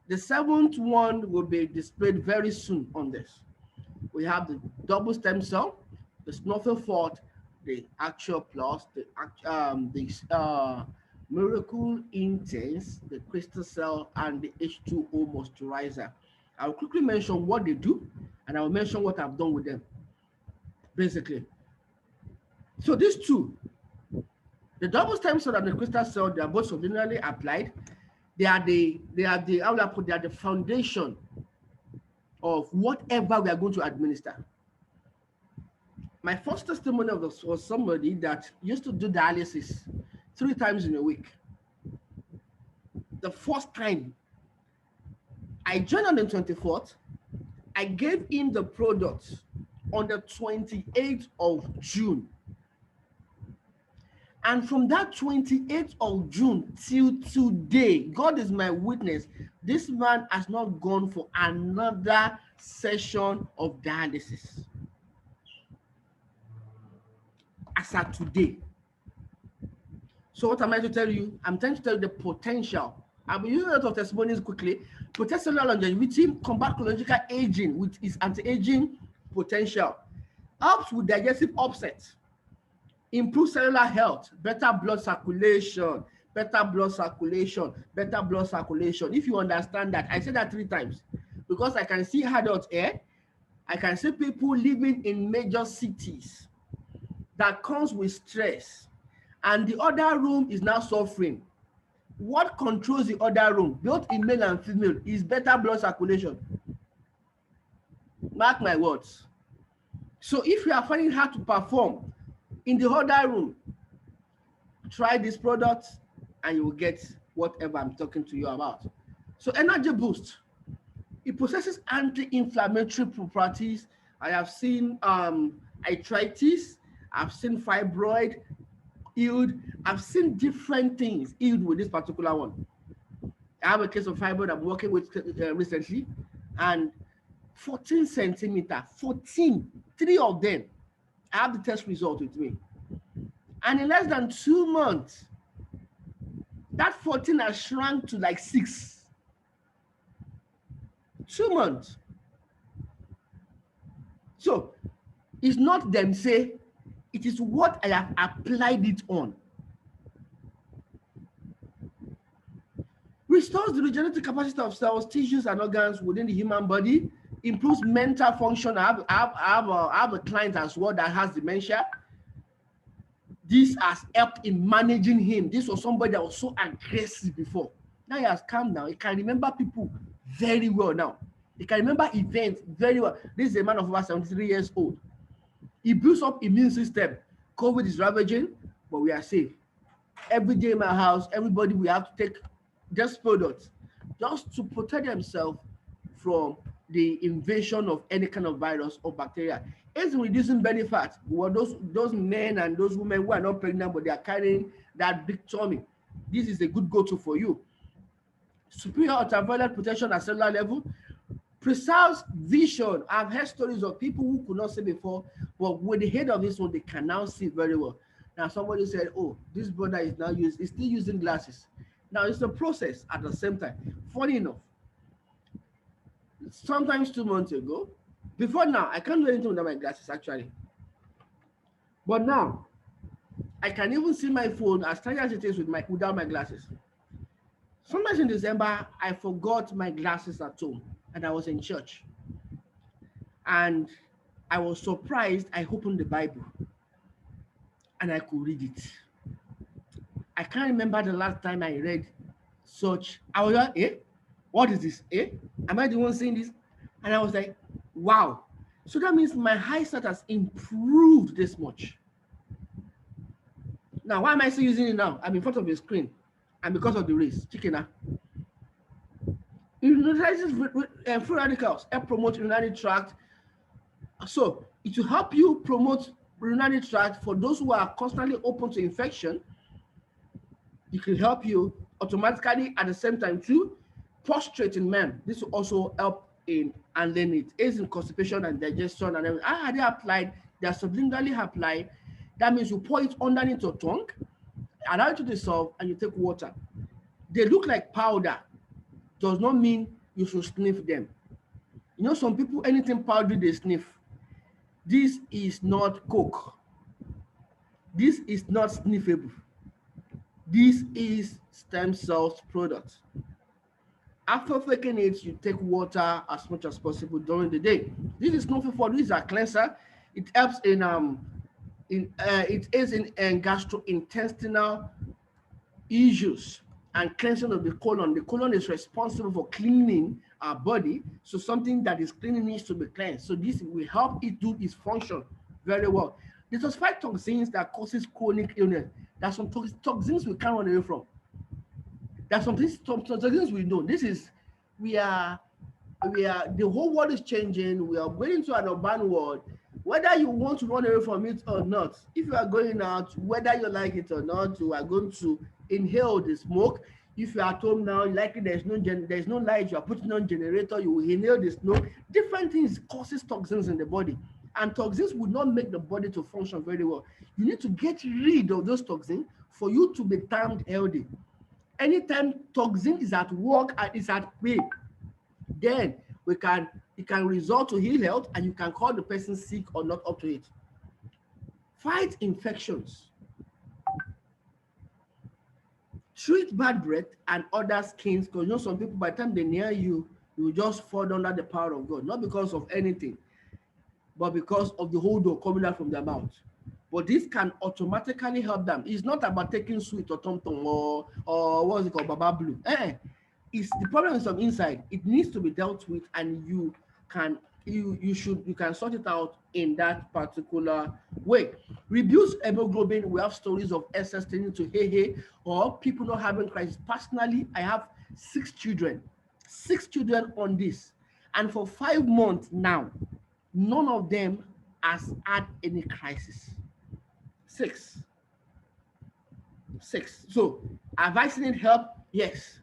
The 7th one will be displayed very soon on this. We have the double stem cell, the Snuffle Fort, the Actual Plus, the Miracle Intense, the Crystal Cell, and the H2O Moisturizer. I'll quickly mention what they do, and I'll mention what I've done with them, basically. So these two, the double stem cell and the crystal cell, they are both sublingually applied. They are the foundation of whatever we are going to administer. My first testimony of this was somebody that used to do dialysis 3 times in a week. The first time I joined on the 24th, I gave him the product on the 28th of June. And from that 28th of June till today, God is my witness, this man has not gone for another session of dialysis. As at today. So what am I to tell you? I'm trying to tell you the potential. I'll be using a lot of testimonies quickly. Protect cellular longevity, combat chronological aging with its anti-aging potential, helps with digestive upset, improve cellular health, better blood circulation, better blood circulation, better blood circulation. If you understand that, I said that 3 times because I can see adults here. I can see people living in major cities that comes with stress, and the other room is now suffering. What controls the other room, both in male and female, is better blood circulation. Mark my words. So if you are finding it hard to perform in the other room, try this product and you will get whatever I'm talking to you about. So Energy Boost, it possesses anti-inflammatory properties. I have seen arthritis, I've seen fibroid healed, I've seen different things healed with this particular one. I have a case of fibroid I'm working with recently, and 14 centimeter, 14, 3 of them. I have the test result with me. And in less than 2 months, that 14 has shrunk to like 6. 2 months. So it's not them say, It is what I have applied it on. Restores the regenerative capacity of cells, tissues, and organs within the human body. Improves mental function. I have a client as well that has dementia. This has helped in managing him. This was somebody that was so aggressive before. Now he has calmed down. He can remember people very well now. He can remember events very well. This is a man of over 73 years old. He builds up immune system. COVID is ravaging, but we are safe. Every day in my house, everybody will have to take just products just to protect themselves from the invasion of any kind of virus or bacteria. It's reducing belly fat. Well, those men and those women who are not pregnant but they are carrying that big tummy, this is a good go-to for you. Superior ultraviolet protection at cellular level. Preserves vision. I've heard stories of people who could not see before, but with the head of this one, they can now see very well. Now somebody said, "Oh, this brother is still using glasses." Now it's a process at the same time. Funny enough, sometimes 2 months ago, before now, I can't do anything without my glasses actually. But now, I can even see my phone as tiny as it is without my glasses. Sometimes in December, I forgot my glasses at home and I was in church. And I was surprised. I opened the Bible and I could read it. I can't remember the last time I read such. I was like, what is this? Am I the one saying this? And I was like, wow. So that means my eyesight has improved this much. Now, why am I still using it now? I'm in front of the screen. And because of the race, chicken. It neutralizes free radicals, help promote urinary tract. So it will help you promote urinary tract for those who are constantly open to infection. It can help you automatically at the same time too. Prostrate in men. This will also help in handling it. Aids in constipation and digestion and everything. How are they applied? They are sublingually applied. That means you pour it underneath your tongue, allow it to dissolve, and you take water. They look like powder. Does not mean you should sniff them. You know, some people, anything powdery, they sniff. This is not Coke. This is not sniffable. This is stem cells product. After taking it, you take water as much as possible during the day. This is not for this is a cleanser. It helps in gastrointestinal issues and cleansing of the colon. The colon is responsible for cleaning our body, so something that is cleaning needs to be cleansed. So this will help it do its function very well. Detoxify toxins that causes chronic illness. There's some toxins we can't run away from. There's some toxins we know. We are the whole world is changing. We are going into an urban world. Whether you want to run away from it or not, if you are going out, whether you like it or not, you are going to inhale the smoke. If you are at home now, likely there's no light, you are putting on generator, you will inhale the smoke. Different things causes toxins in the body, and toxins will not make the body to function very well. You need to get rid of those toxins for you to be termed healthy. Anytime toxin is at work and is at play, then it can result to ill health, and you can call the person sick or not up to it. Fight infections. Treat bad breath and other skins, because you know some people, by the time they're near you, you will just fall under the power of God, not because of anything, but because of the odor coming out from their mouth. But this can automatically help them. It's not about taking sweet or tom-tom or what's it called, Baba Blue. It's the problem is from inside. It needs to be dealt with, and you can sort it out in that particular way. Reduce hemoglobin. We have stories of excess tending to hey or people not having crisis. Personally, I have 6 children on this, and for 5 months now, none of them has had any crisis. 6. So have I seen it help? Yes.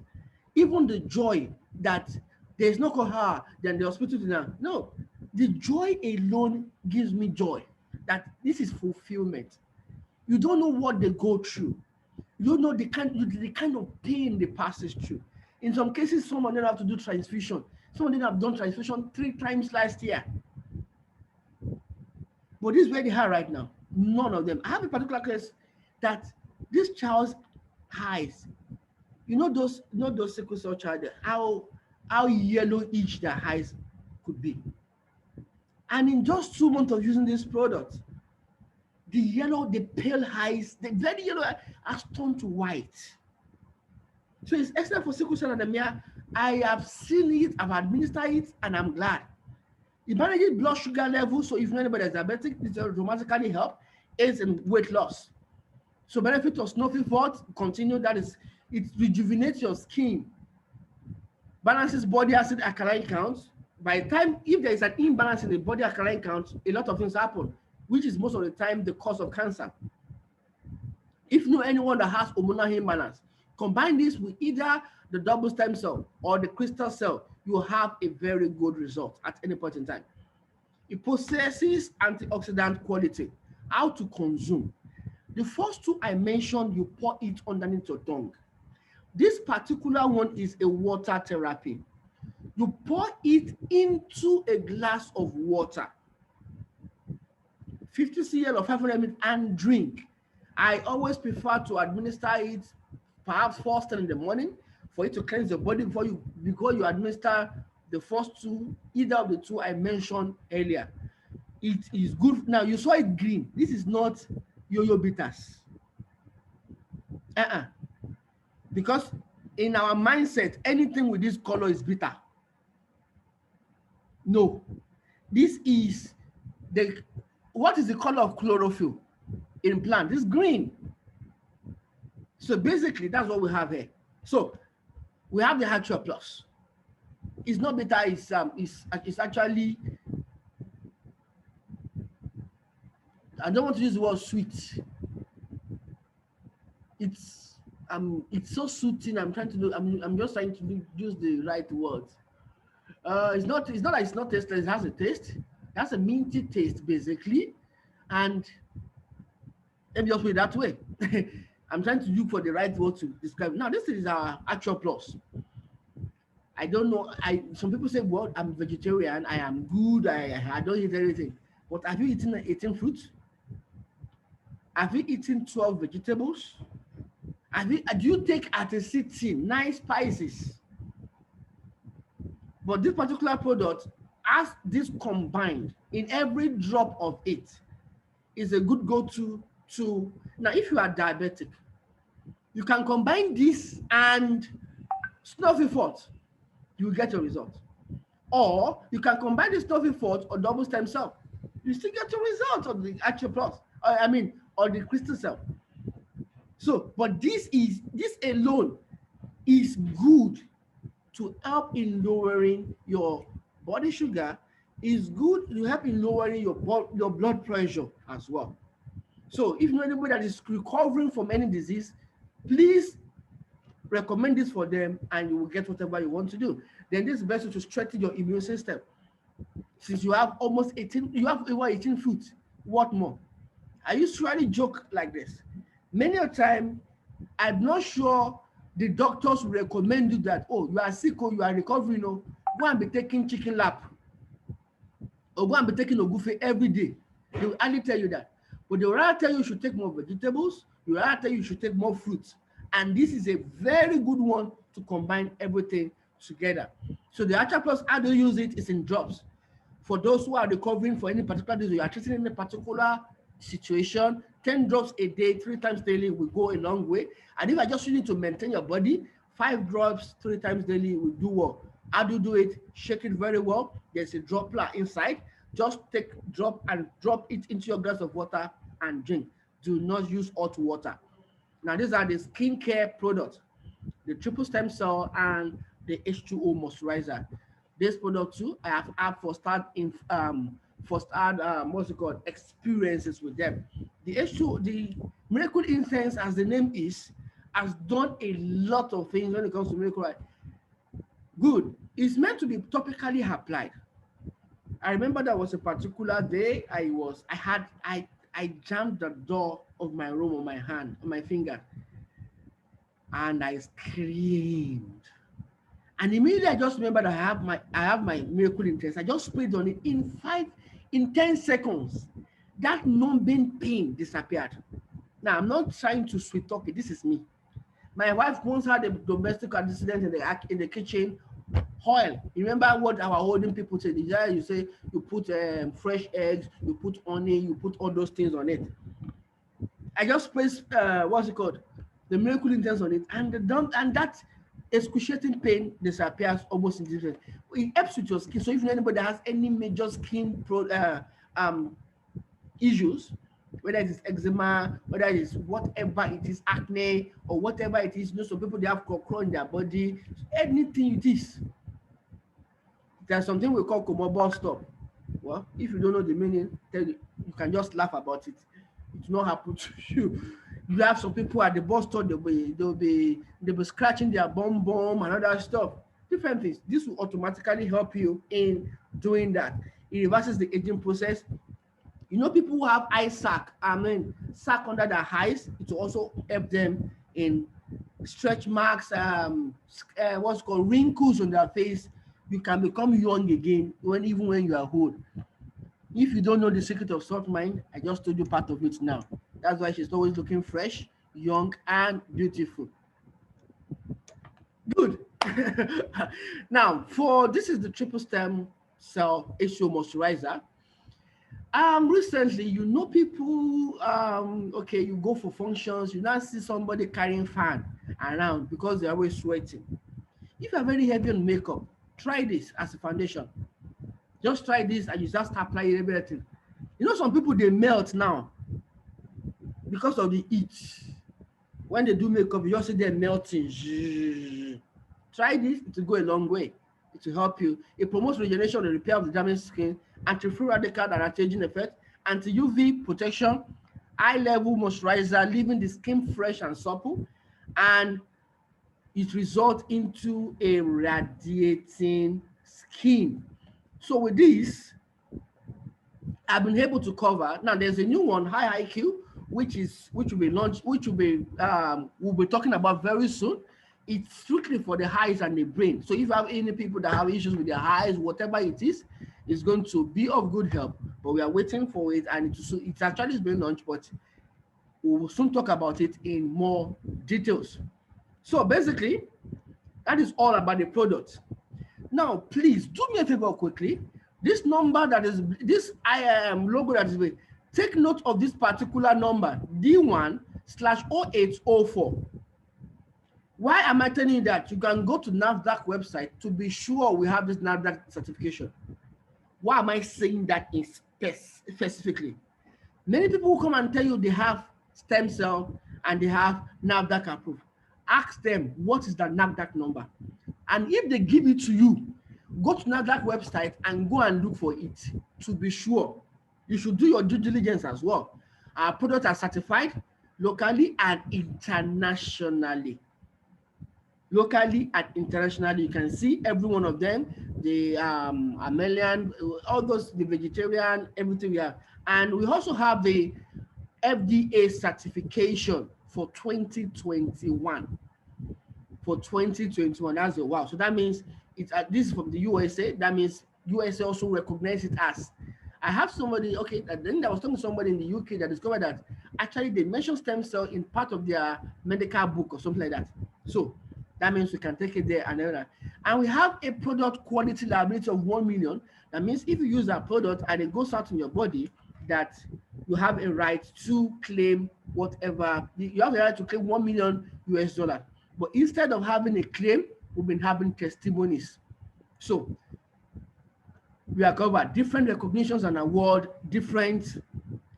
Even the joy that there's no coha, then the hospital now. No, the joy alone gives me joy that this is fulfillment. You don't know what they go through. You don't know the kind of pain they passes through. In some cases, some of them have to do transfusion. Some of them have done transfusion 3 times last year. But this is where they are right now. None of them. I have a particular case that this child's eyes, those sickle cell child, how yellow each their eyes could be. And in just 2 months of using this product, the pale eyes, the very yellow eye has turned to white. So it's excellent for sickle cell anemia. I have seen it, I've administered it, and I'm glad. It manages blood sugar level, so if anybody is diabetic, it will dramatically help. Aids in weight loss. So benefit of Snuffy Forte, continue, that is, it rejuvenates your skin, balances body acid alkaline counts. By the time, if there is an imbalance in the body alkaline count, a lot of things happen, which is most of the time the cause of cancer. If you know anyone that has hormonal imbalance, combine this with either the double stem cell or the crystal cell, you have a very good result at any point in time. It possesses antioxidant quality. How to consume. The first two I mentioned, you pour it underneath your tongue. This particular one is a water therapy. You pour it into a glass of water, 50 cl or 500 ml, and drink. I always prefer to administer it perhaps first thing in the morning for it to cleanse the body before you administer the first two, either of the two I mentioned earlier. It is good. Now, you saw it green. This is not yo-yo bitters. Because in our mindset, anything with this color is bitter. No. This is what is the color of chlorophyll in plant? It's green. So basically, that's what we have here. So we have the Actual Plus. It's not bitter. It's actually, I don't want to use the word sweet. It's so soothing. I'm just trying to use the right words. It's not that it's not tasteless. It has a taste. It has a minty taste basically, and let me just put it that way. I'm trying to look for the right word to describe. Now this is our Actual Plus. I don't know. Some people say, well, I'm vegetarian. I am good. I don't eat anything. But have you eaten 18 fruits? Have you eaten 12 vegetables? Do you take acetylcysteine, 9 spices? But this particular product has this combined in every drop of it. Is a good go-to to, now if you are diabetic, you can combine this and Snuffy Forte, you will get your result. Or you can combine the Snuffy Forte or double stem cell, you still get your result of the Actual Plus, or the crystal cell. So, but this alone is good to help in lowering your body sugar, is good to help in lowering your blood pressure as well. So if you know anybody that is recovering from any disease, please recommend this for them and you will get whatever you want to do. Then this is best to strengthen your immune system. Since you have almost 18, you have over 18 fruits, what more? I usually joke like this. Many a time, I'm not sure the doctors will recommend you that, oh, you are sick or you are recovering, go and be taking chicken lap or go and be taking ogufe every day. They will only tell you that. But they will rather tell you should take more vegetables, they will rather tell you should take more fruits. And this is a very good one to combine everything together. So the Actual Plus, how do you use it? Is in drops. For those who are recovering for any particular disease, you are treating in a particular situation, 10 drops a day, 3 times daily will go a long way. And if I just need to maintain your body, 5 drops 3 times daily will do well. How do you do it? Shake it very well. There's a dropper inside. Just take drop it into your glass of water and drink. Do not use hot water. Now these are the skincare products, the triple stem cell and the H2O moisturizer. This product too, I have had what's it called, experiences with them. The Miracle Incense, as the name is, has done a lot of things when it comes to miracle. Good. It's meant to be topically applied. I remember there was a particular day I jammed the door of my room on my finger, and I screamed. And immediately I just remembered I have my Miracle Intense. I just sprayed on it in 10 seconds. that numbing pain disappeared. Now, I'm not trying to sweet talk it. This is me. My wife once had a domestic accident in the kitchen. Oil. Remember what our olden people say? You say you put fresh eggs, you put honey, you put all those things on it. I just press what's it called? The miracle intense on it, and that excruciating pain disappears almost instantly. It helps with your skin. So if anybody has any major skin issues, whether it is eczema, whether it is whatever it is, acne or whatever it is, some people they have cockroach in their body, anything it is. There's something we call comobile stop. Well, if you don't know the meaning, you can just laugh about it. It will not happen to you. You have some people at the bus stop, they'll be scratching their bum and other stuff. Different things. This will automatically help you in doing that. It reverses the aging process. People who have eye sac, sac under their eyes, it will also help them in stretch marks, what's called wrinkles on their face. You can become young again even when you are old. If you don't know the secret of soft mind, I just told you part of it now. That's why she's always looking fresh, young, and beautiful. Good. Now, this is the triple stem cell HO moisturizer. Recently, people, okay, you go for functions, you now see somebody carrying fan around because they're always sweating. If you're very heavy on makeup, try this as a foundation. Just try this and you just apply everything. Some people, they melt now because of the heat. When they do makeup, you just see them melting. Try this, it will go a long way. It will help you. It promotes regeneration and repair of the damaged skin, anti-free radical and anti-aging effect, anti-UV protection, high-level moisturizer, leaving the skin fresh and supple, and it results into a radiating skin. So with this, I've been able to cover. Now there's a new one, High IQ, which will be launched, we'll be talking about very soon. It's strictly for the eyes and the brain. So if you have any people that have issues with their eyes, whatever it is, it's going to be of good help. But we are waiting for it, and it's actually been launched, but we will soon talk about it in more details. So basically, that is all about the product. Now, please do me a favor quickly. This number that is this logo that is with, take note of this particular number, D1/0804. Why am I telling you that? You can go to NAFDAC website to be sure we have this NAFDAC certification. Why am I saying that specifically? Many people will come and tell you they have stem cell and they have NAFDAC approved. Ask them, what is the NAFDAC number? And if they give it to you, go to NAFDAC website and go and look for it to be sure. You should do your due diligence as well. Our products are certified locally and internationally. Locally and internationally, you can see every one of them, the Amelian, all those, the vegetarian, everything we have. And we also have the FDA certification for 2021. For 2021, that's a wow. So that means this is from the USA. That means USA also recognizes it as. I have somebody, okay, then I was talking to somebody in the UK that discovered that actually they mentioned stem cell in part of their medical book or something like that. So that means we can take it there and everything. And we have a product quality liability of 1 million. That means if you use that product and it goes out in your body, that you have a right to claim whatever, you have a right to claim $1 million US. But instead of having a claim, we've been having testimonies. So we are covered different recognitions and award, different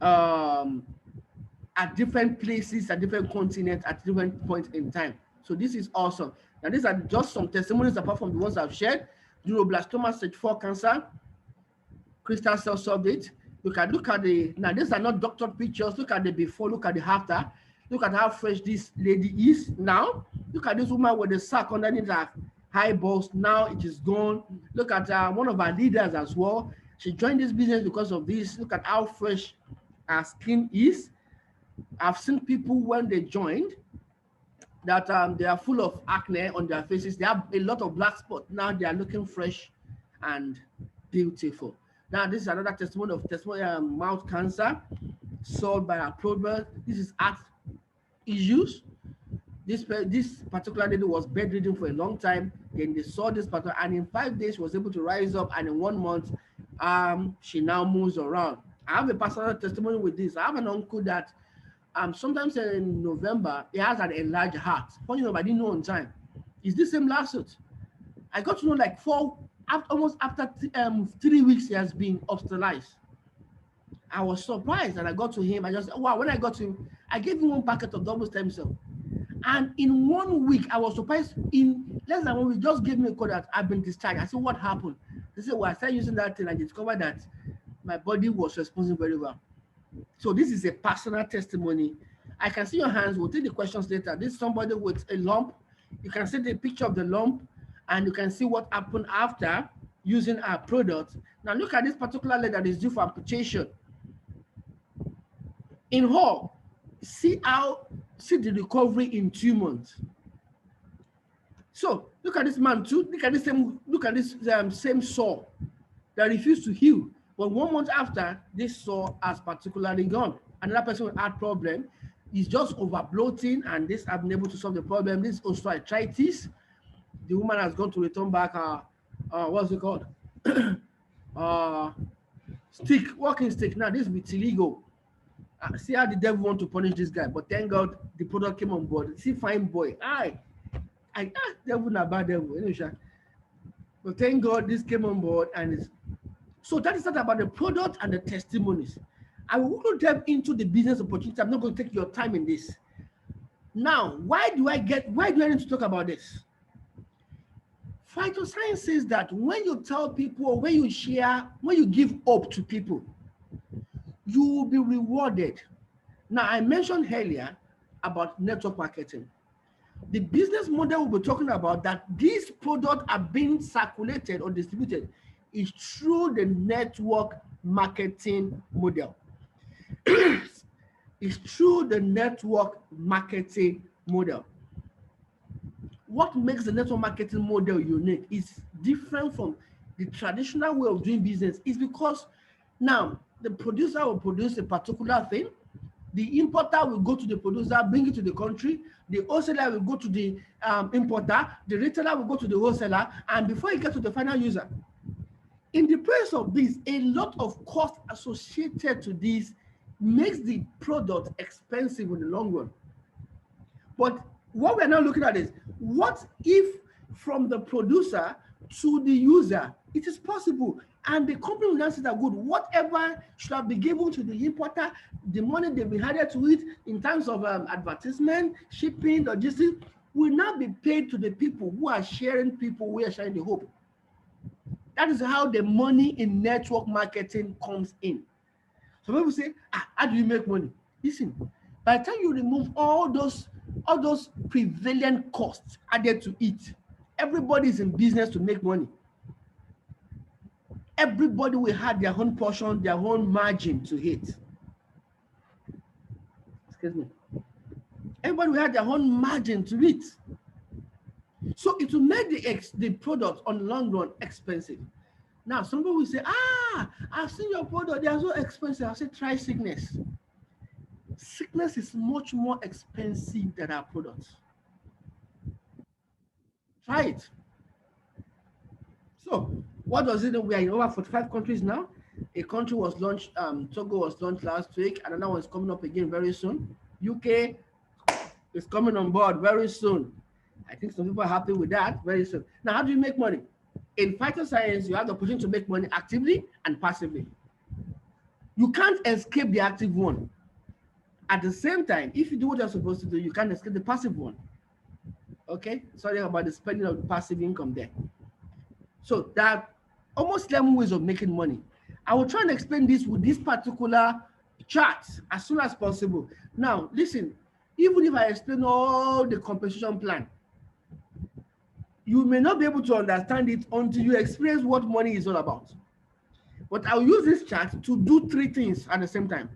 at different places, at different continents, at different points in time. So this is awesome. Now these are just some testimonies apart from the ones I've shared. Neuroblastoma stage 4 cancer, crystal cell subject. You can look at now these are not doctored pictures. Look at the before, look at the after. Look at how fresh this lady is now. Look at this woman with the sack underneath her eyeballs. Now it is gone. Look at one of our leaders as well. She joined this business because of this. Look at how fresh her skin is. I've seen people when they joined that they are full of acne on their faces. They have a lot of black spots. Now they are looking fresh and beautiful. Now, this is another testimony of mouth cancer solved by our product. This is heart issues. This particular lady was bedridden for a long time. Then they saw this particular, and in 5 days she was able to rise up, and in 1 month, she now moves around. I have a personal testimony with this. I have an uncle that sometimes in November he has an enlarged heart. Funny enough, I didn't know on time. It's the same lawsuit. I got to know like almost after 3 weeks he has been hospitalized. I was surprised, and I got to him. I just wow. When I got to him, I gave him 1 packet of double stem cell. And in 1 week, I was surprised. In less than 1 week, just gave me a call that I've been discharged. I said, what happened? They said, well, I started using that thing and discovered that my body was responding very well. So this is a personal testimony. I can see your hands. We'll take the questions later. This is somebody with a lump. You can see the picture of the lump, and you can see what happened after using our product. Now look at this particular leg that is due for amputation. In whole, see the recovery in 2 months. So look at this man too. Look at this same sore that refused to heal. But 1 month after, this sore has particularly gone. Another person with heart problem is just over bloating, and this have been able to solve the problem. This osteoarthritis. The woman has gone to return back what's it called? Walking stick. Now this vitiligo. See how the devil want to punish this guy, but thank God the product came on board. See, fine boy. Devil not bad devil. But thank God this came on board, and so that is not about the product and the testimonies. I will go delve into the business opportunity. I'm not going to take your time in this. Now, why do I need to talk about this? Phytoscience says that when you tell people, or when you share, when you give hope to people, you will be rewarded. Now, I mentioned earlier about network marketing. The business model we'll be talking about, that these products are being circulated or distributed, is through the network marketing model. It's through the network marketing model. What makes the network marketing model unique is different from the traditional way of doing business, is because now the producer will produce a particular thing, the importer will go to the producer, bring it to the country, the wholesaler will go to the importer, the retailer will go to the wholesaler, and before it gets to the final user. In the place of this, a lot of cost associated to this makes the product expensive in the long run. But what we're now looking at is, what if from the producer to the user, it is possible? And the company will now say that, good, whatever should have been given to the importer, the money they've been added to it in terms of advertisement, shipping, logistics, will now be paid to the people who are sharing the hope. That is how the money in network marketing comes in. So people say, how do you make money? Listen, by the time you remove all those prevalent costs added to it, everybody is in business to make money. Everybody will have their own portion, their own margin to hit. Excuse me. Everybody will have their own margin to hit. So it will make the product on the long run expensive. Now, somebody will say, I've seen your product, they are so expensive. I'll say, try Sickness. Sickness is much more expensive than our products. Try it. So, what does it do? We are in over 45 countries now. A country was launched, Togo was launched last week, and another one is coming up again very soon. UK is coming on board very soon. I think some people are happy with that very soon. Now, how do you make money? In phytoscience, you have the opportunity to make money actively and passively. You can't escape the active one. At the same time, if you do what you're supposed to do, you can't escape the passive one. Okay? Sorry about the spending of the passive income there. So there are almost 11 ways of making money. I will try and explain this with this particular chart as soon as possible. Now, listen, even if I explain all the compensation plan, you may not be able to understand it until you experience what money is all about. But I'll use this chart to do 3 things at the same time.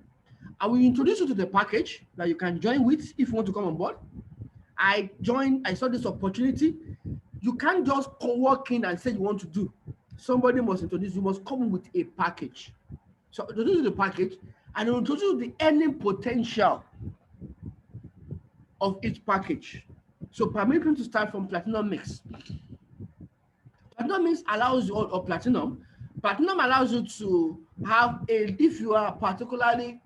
I will introduce you to the package that you can join with if you want to come on board. I saw this opportunity. You can't just walk in and say you want to do. somebody must introduce, you must come with a package. So introduce the package and introduce the earning potential of each package. So permit me to start from platinum mix. Platinum mix allows you, or platinum allows you to have a, if you are particularly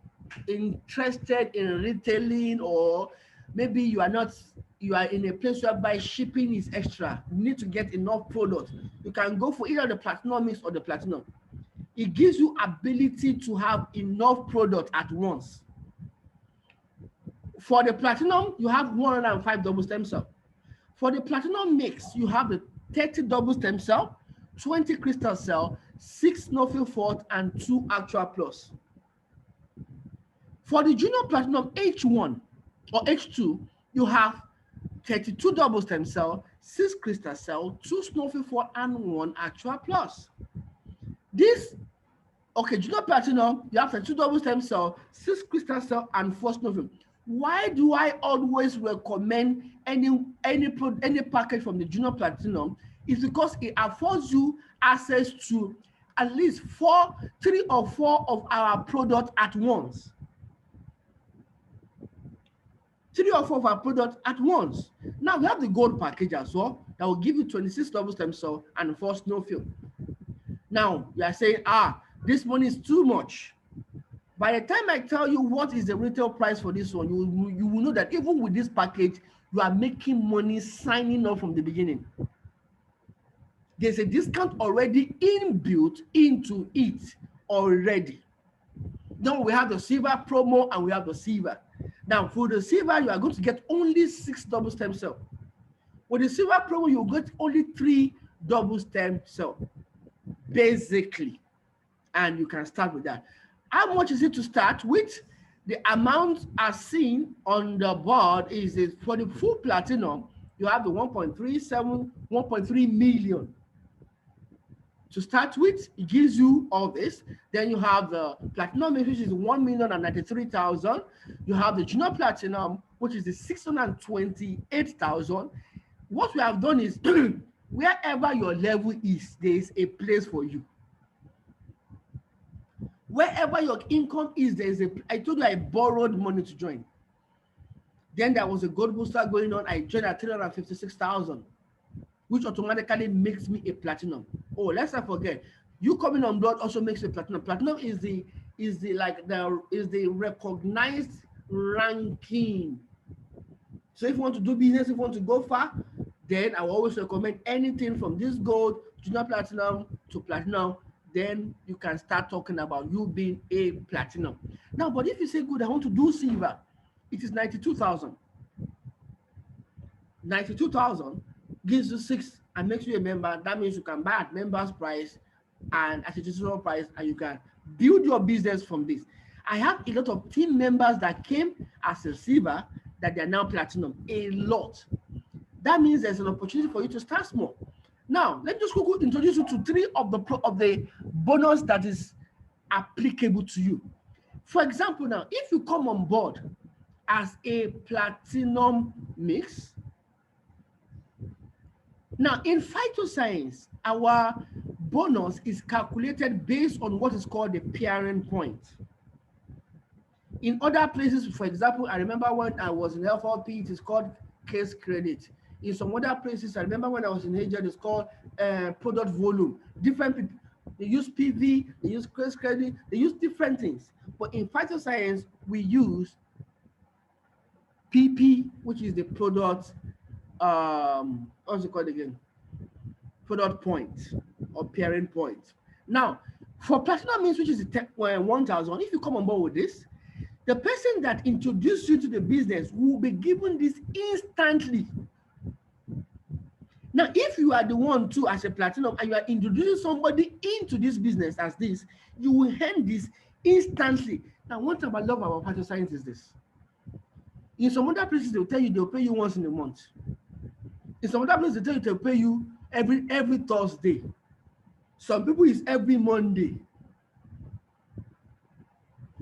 interested in retailing, or maybe you are not, you are in a place whereby shipping is extra, you need to get enough product, you can go for either the platinum mix or the platinum. It gives you ability to have enough product at once. For the platinum, you have 105 double stem cell. For the platinum mix, you have the 30 double stem cell, 20 crystal cell, 6 Snowfield, and 2 Actual Plus. For the junior platinum H1 or H2, you have 32 double stem cell, 6 crystal cell, 2 Snowfield, and 1 Actual Plus. This, okay, junior platinum, you have 32 double stem cell, 6 crystal cell, and 4 Snowfield. Why do I always recommend any package from the junior platinum? Is because it affords you access to at least 3 or 4 of our product at once. 3 or 4 of our product at once. Now we have the gold package as well that will give you 26 double stem cell and 4 Snowfield. Now you are saying, this money is too much. By the time I tell you what is the retail price for this one, you will know that even with this package, you are making money signing up from the beginning. There's a discount already inbuilt into it already. Now we have the silver promo and we have the silver. Now for the silver, you are going to get only 6 double stem cell. With the silver promo, you get only 3 double stem cell, basically. And you can start with that. How much is it to start with? The amount as seen on the board is for the full platinum, you have the 1.3 million. To start with, it gives you all this. Then you have the platinum, which is 1,093,000. You have the junior platinum, which is the 628,000. What we have done is, wherever your level is, there is a place for you. Wherever your income is, there is a, I told you I borrowed money to join. Then there was a gold booster going on. I joined at 356,000, which automatically makes me a platinum. Oh, let's not forget, you coming on board also makes you a platinum. Platinum is the recognized ranking. So if you want to do business, if you want to go far, then I will always recommend anything from this gold, junior platinum to platinum. Then you can start talking about you being a platinum. Now, but if you say, good, I want to do silver, it is 92,000. 92,000 gives you 6 and makes you a member. That means you can buy at member's price and at institutional price, and you can build your business from this. I have a lot of team members that came as a silver that they are now platinum, a lot. That means there's an opportunity for you to start small. Now, let me just quickly introduce you to 3 of the bonus that is applicable to you. For example, now, if you come on board as a platinum mix, now in phytoscience, our bonus is calculated based on what is called the pairing point. In other places, for example, I remember when I was in FLP, it is called case credit. In some other places, I remember when I was in Asia, it's called product volume. Different people, they use PV, they use case credit, they use different things. But in phytoscience, we use PP, which is the product, what's it called again? Product point or pairing point. Now, for platinum means, which is the 1,000, if you come on board with this, the person that introduced you to the business will be given this instantly. Now, if you are the one too as a platinum and you are introducing somebody into this business as this, you will hand this instantly. Now, one thing I love about phytoscience is this. In some other places, they'll tell you they'll pay you once in a month. In some other places, they tell you they'll pay you every Thursday. Some people is every Monday.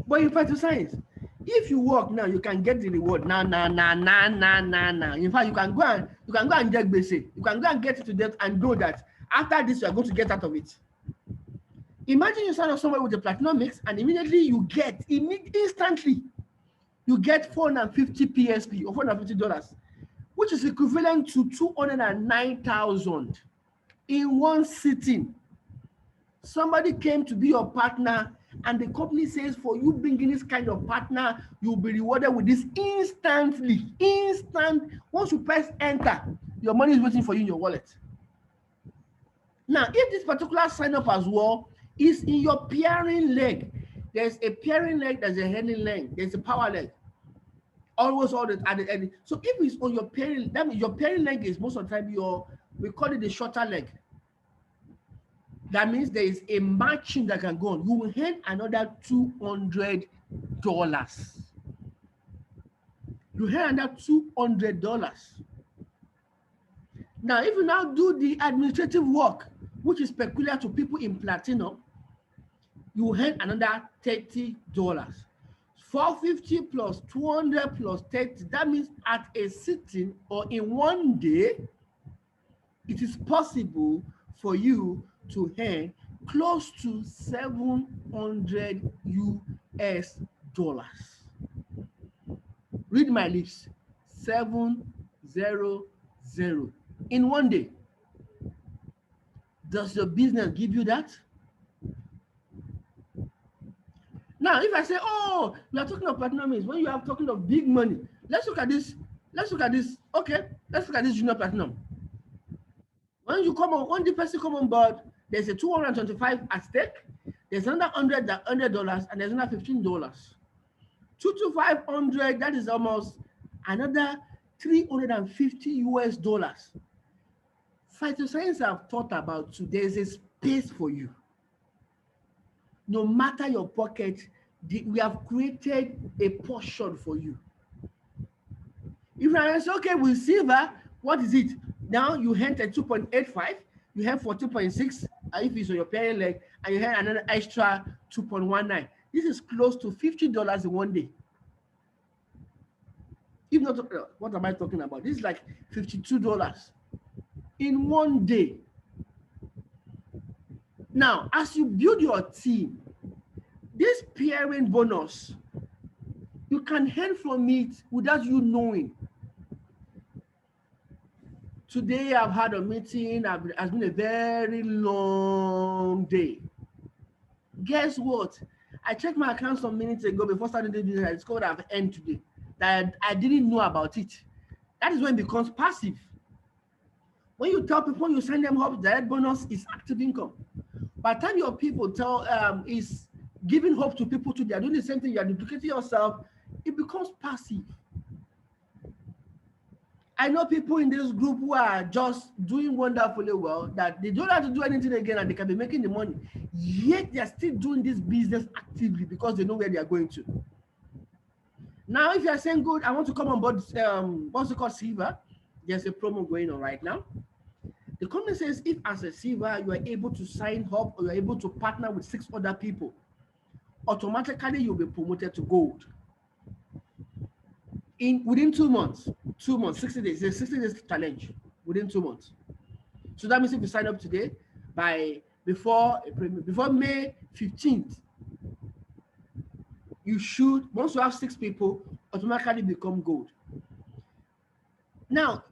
But in phytoscience, if you work now, you can get the reward now. In fact, you can go and get basic. You can go and get to debt and know that After this, you are going to get out of it. Imagine you sign up somewhere with a platinum mix, and immediately you get, instantly, you get 450 PSP or $450, which is equivalent to 209,000 in one sitting. Somebody came to be your partner, and the company says for you bringing this kind of partner, you'll be rewarded with this instantly. Once you press enter, your money is waiting for you in your wallet. Now, if this particular sign up as well is in your pairing leg, there's a pairing leg, there's a heading leg, there's a power leg. Always all at the end. So if it's on your pairing, that means your pairing leg is most of the time we call it the shorter leg. That means there is a matching that can go on. You will earn another $200. You earn another $200. Now, if you now do the administrative work, which is peculiar to people in platinum, you will earn another $30. 450 plus 200 plus 30. That means at a sitting or in one day, it is possible for you to earn close to $700 US. Read my lips, 700 in one day. Does your business give you that? Now, if I say, oh, you are talking of platinum is when you are talking of big money, let's look at this. Okay, let's look at this junior platinum. When the person come on board, there's a 225 at stake, there's another $100, and there's another $15. 2 to 500, that is almost another $350 US. Phytoscience have thought about you. There's a space for you. No matter your pocket, we have created a portion for you. If I say, okay, with silver, what is it? Now you enter 2.85, you have 14.6, if it's on your pairing leg, and you have another extra 2.19. This is close to $50 in one day. If not, what am I talking about? This is like $52 in one day. Now, as you build your team, this pairing bonus, you can earn from it without you knowing. Today, I've had a meeting. It's been a very long day. Guess what? I checked my account some minutes ago before starting the business. I discovered I've earned today that I didn't know about it. That is when it becomes passive. When you tell people, you sign them up, direct bonus is active income. By the time your people is giving hope to people too, they are doing the same thing, you are duplicating yourself, it becomes passive. I know people in this group who are just doing wonderfully well, that they don't have to do anything again and they can be making the money, yet they are still doing this business actively because they know where they are going to. Now, if you are saying, good, I want to come on board, what's it called, Silver, there's a promo going on right now. The company says if as a Silver, you are able to sign up or you are able to partner with 6 other people, automatically you'll be promoted to Gold. Within 2 months, 60 days, there's 60 days challenge within 2 months. So that means if you sign up today, before May 15th, you should, once you have 6 people, automatically become Gold. Now,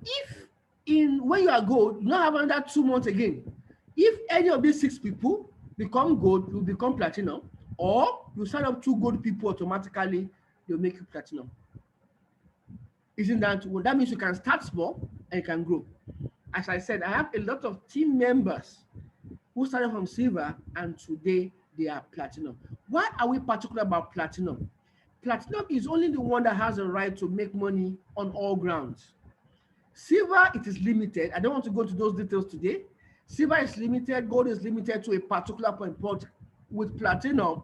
when you are Gold, you don't have another 2 months again. If any of these 6 people become Gold, you become Platinum, or you sign up 2 Gold people automatically, they'll make you Platinum. Isn't that well? That means you can start small and you can grow. As I said, I have a lot of team members who started from Silver and today they are Platinum. Why are we particular about Platinum? Platinum is only the one that has a right to make money on all grounds. Silver, it is limited. I don't want to go into those details today. Silver is limited, Gold is limited to a particular point, but with Platinum,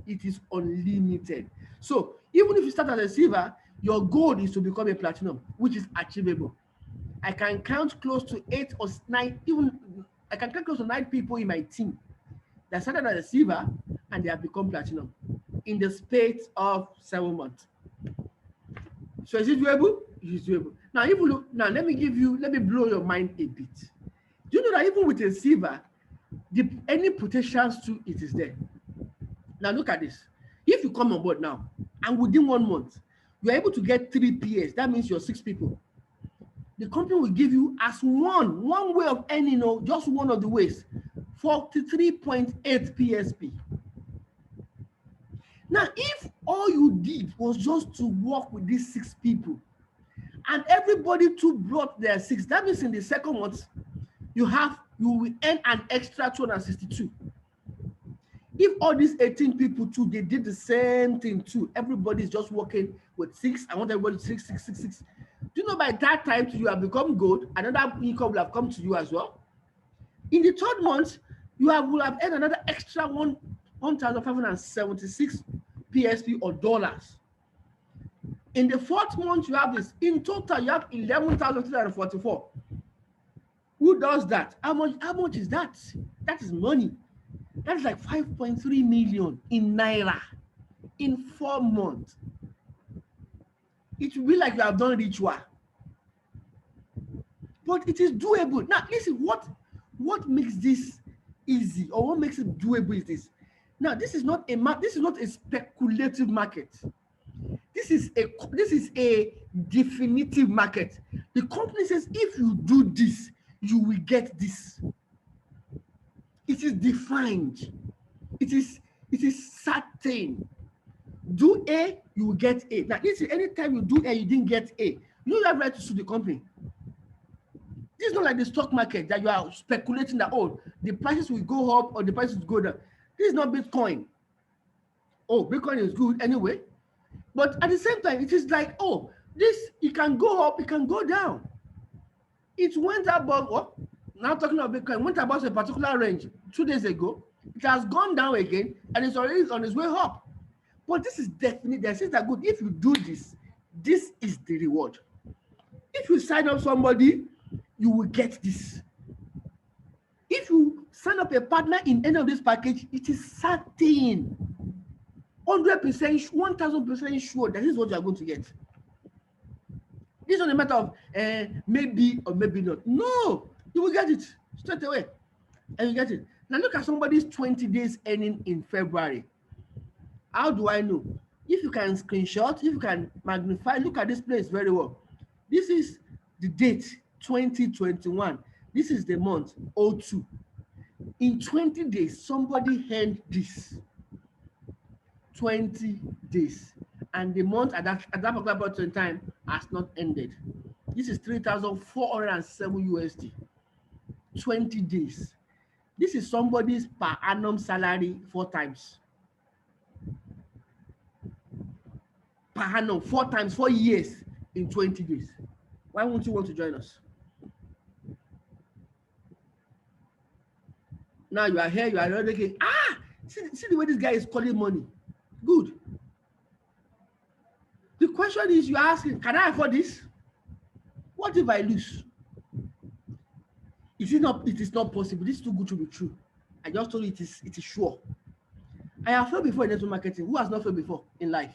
it is unlimited. So even if you start as a Silver, your goal is to become a Platinum, which is achievable. I can count close to 8 or 9, I can count close to 9 people in my team that started as a Silver and they have become Platinum in the space of 7 months. So is it doable? It is doable. Now, if you look, let me blow your mind a bit. Do you know that even with a silver, any potentials to it is there? Now look at this. If you come on board now, and within 1 month, you're able to get 3 PS, that means you're 6 people. The company will give you as one way of earning, just one of the ways, 43.8 PSP. Now, if all you did was just to work with these 6 people, and everybody too brought their 6, that means in the second month, you will earn an extra 262. If all these 18 people too, they did the same thing too, everybody's just working with 6. I want everybody 6, 6, 6, 6. Do you know by that time you have become gold, another income will have come to you as well? In the third month, you will have earned another extra 1,576 PSP or dollars. In the fourth month, you have this. In total, you have 11,344. Who does that? How much is that? That is money. That's like 5.3 million in Naira in 4 months. It will be like you have done ritual. But it is doable. Now, listen, what makes this easy, or what makes it doable is this. Now, this is not a speculative market. This is a definitive market. The company says, if you do this, you will get this. It is defined. It is certain. Do A, you will get A. Now, listen, anytime you do A, you didn't get A, you don't have right to sue the company. This is not like the stock market that you are speculating that, oh, the prices will go up or the prices will go down. This is not Bitcoin. Oh, Bitcoin is good anyway. But at the same time, it is like, oh, it can go up, it can go down. It went above, now talking about Bitcoin, went above a particular range 2 days ago. It has gone down again, and it's already on its way up. But this is definitely, they say that good. If you do this, this is the reward. If you sign up somebody, you will get this. If you sign up a partner in any of this package, it is certain, 100%, 1000% sure that this is what you are going to get. This is not a matter of maybe or maybe not. No, you will get it straight away, and you get it. Now look at somebody's 20 days earning in February. How do I know? If you can screenshot, if you can magnify, look at this place very well. This is the date, 2021. This is the month, 02. In 20 days, somebody earned this. 20 days. And the month at that particular point in time has not ended. This is 3,407 USD. 20 days. This is somebody's per annum salary 4 times. Per annum, 4 times, 4 years in 20 days. Why won't you want to join us? Now you are here, you are already thinking, see the way this guy is calling money. Good. The question is, you are asking, can I afford this? What if I lose? It is not possible. This is too good to be true. I just told you it is sure. I have failed before in network marketing. Who has not failed before in life?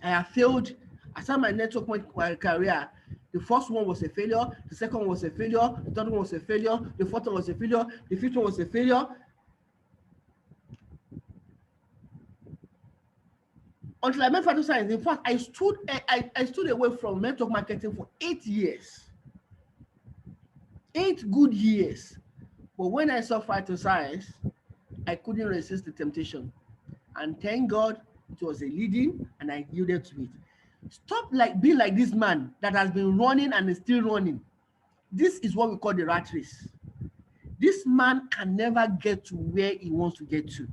I have failed. I started my network career. The first one was a failure. The second one was a failure. The third one was a failure. The fourth one was a failure. The fifth one was a failure. Until I met Fatu Science. In fact, I stood away from network marketing for 8 years. 8 good years. But when I saw Fatu Science, I couldn't resist the temptation. And thank God it was a leading, and I yielded to it. Stop being like this man that has been running and is still running. This is what we call the rat race. This man can never get to where he wants to get to.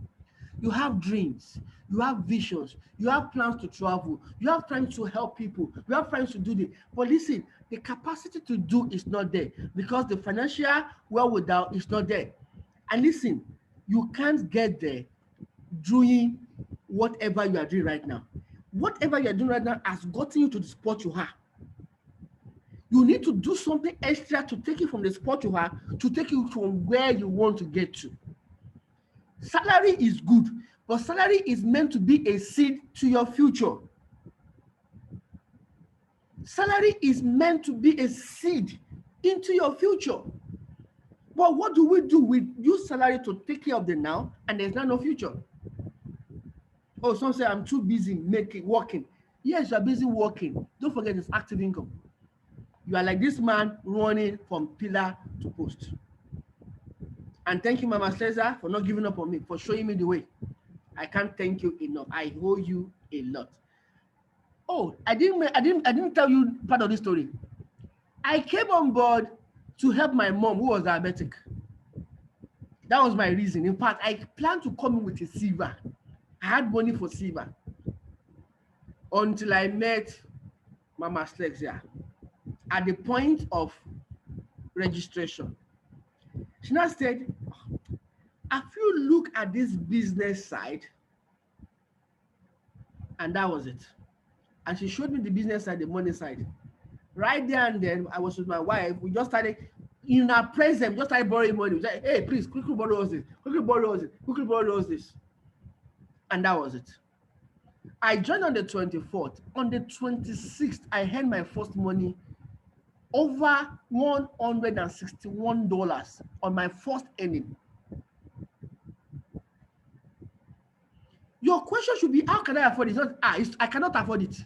You have dreams, you have visions, you have plans to travel, you have time to help people, you have plans to do this. But listen, the capacity to do is not there because the financial wherewithal is not there. And listen, you can't get there doing whatever you are doing right now. Whatever you're doing right now has gotten you to the spot you are. You need to do something extra to take you from the spot you are to take you from where you want to get to. Salary is good, but salary is meant to be a seed to your future. Salary is meant to be a seed into your future. But what do? We use salary to take care of the now, and there's now no future. Oh, some say I'm too busy working. Yes, you are busy working. Don't forget it's active income. You are like this man running from pillar to post. And thank you, Mama Cesar, for not giving up on me, for showing me the way. I can't thank you enough. I owe you a lot. Oh, I didn't tell you part of the story. I came on board to help my mom, who was diabetic. That was my reason. In fact, I planned to come in with a silver. I had money for silver until I met Mama Slexia at the point of registration. She now said, "Have you looked at this business side?" And that was it. And she showed me the business side, the money side. Right there and then, I was with my wife. We just started, in our present, just started borrowing money. We said, "Hey, please, quickly borrow us this, quickly borrow us this, quickly borrow us this." And that was it. I joined on the 24th. On the 26th, I had my first money, over $161 on my first earning. Your question should be, how can I afford it? Not, I cannot afford it.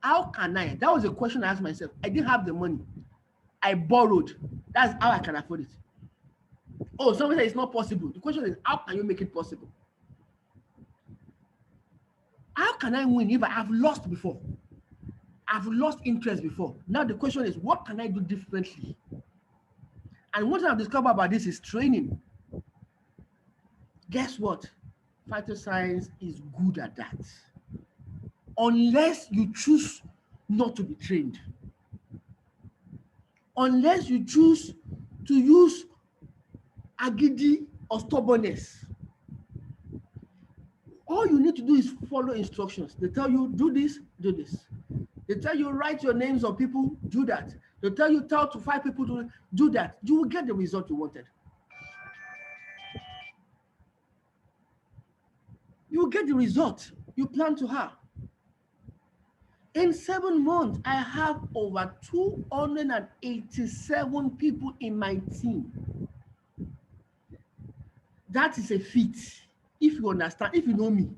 How can I? That was a question I asked myself. I didn't have the money. I borrowed. That's how I can afford it. Oh, someone said it's not possible. The question is, how can you make it possible? How can I win if I have lost before? I've lost interest before. Now the question is, what can I do differently? And what I've discovered about this is training. Guess what? Phytoscience is good at that. Unless you choose not to be trained. Unless you choose to use agidi or stubbornness. All you need to do is follow instructions. They tell you, do this, do this. They tell you, write your names of people, do that. They tell you, tell to 5 people to do that. You will get the result you wanted. You will get the result you plan to have. In 7 months, I have over 287 people in my team. That is a feat, if you understand, if you know me.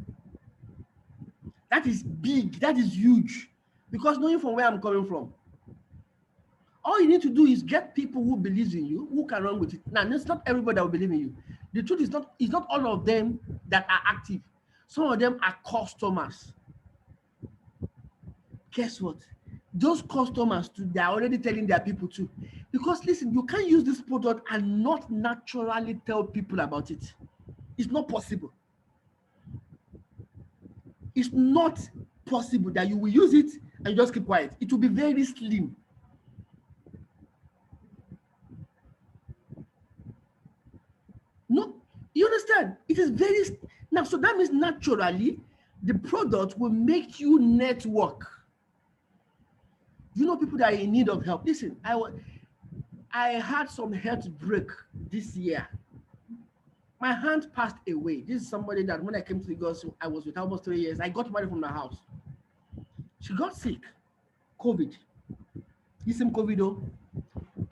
That is big, that is huge. Because knowing from where I'm coming from, all you need to do is get people who believe in you, who can run with it. Now, it's not everybody that will believe in you. The truth is not all of them that are active. Some of them are customers. Guess what? Those customers too, they are already telling their people too. Because listen, you can't use this product and not naturally tell people about it. It's not possible. It's not possible that you will use it and you just keep quiet. It will be very slim. No, you understand? It is very now. So that means naturally, the product will make you network. You know, people that are in need of help. Listen, I had some health break this year. My aunt passed away. This is somebody that when I came to the gospel, I was with almost 3 years. I got married from the house. She got sick, COVID. This same COVID though,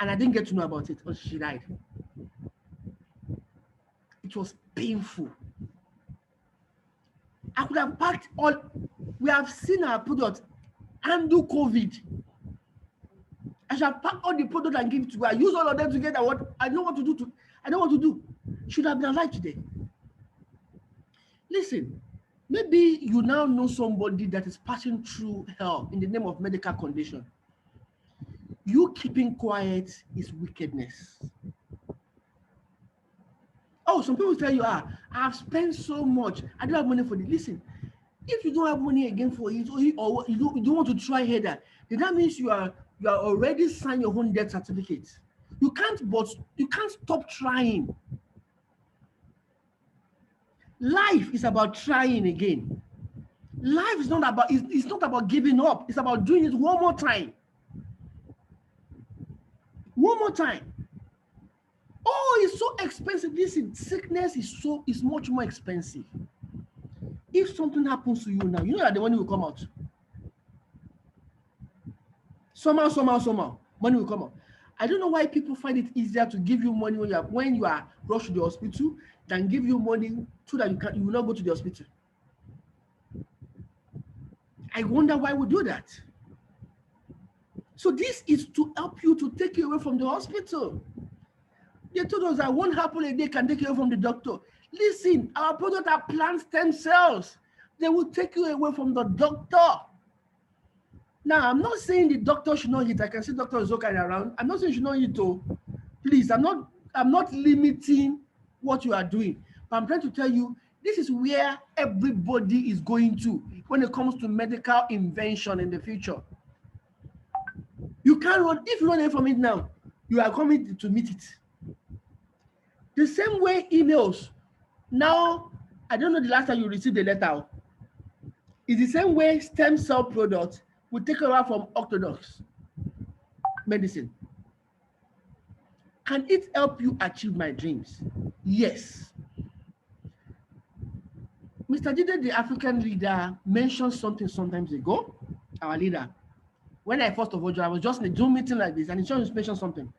and I didn't get to know about it until she died. It was painful. I could have packed all. We have seen our product handle COVID. I should have packed all the product and give it to her. I use all of them together. What I know what to do. I know what to do. Should have been alive today. Listen, maybe you now know somebody that is passing through hell in the name of medical condition. You keeping quiet is wickedness. Oh, some people tell you, I've spent so much. I don't have money for this. Listen, if you don't have money again for it, or you don't want to try harder, then that means you are already signed your own death certificate. You can't stop trying. Life is about trying again. Life is not about it's not about giving up. It's about doing it one more time. One more time. Oh, it's so expensive. Listen, sickness is much more expensive. If something happens to you now, you know that the money will come out. Somehow, money will come out. I don't know why people find it easier to give you money when you are rushed to the hospital than give you money so that you will not go to the hospital. I wonder why we do that. So this is to help you to take you away from the hospital. They told us that one apple a day can take you away from the doctor. Listen, our product are plant stem cells. They will take you away from the doctor. Now, I'm not saying the doctor should not eat. I can see Dr. Zoka around. I'm not saying you should not eat, though. Please, I'm not limiting what you are doing. But I'm trying to tell you, this is where everybody is going to when it comes to medical invention in the future. You can't run, if you run away from it now, you are coming to meet it. The same way emails. Now, I don't know the last time you received a letter. It's the same way stem cell products will take over from orthodox medicine. Can it help you achieve my dreams? Yes. Mr. Jide, the African leader, mentioned something sometimes ago, our leader. When I first of all joined, I was just in a Zoom meeting like this, and he just mentioned something.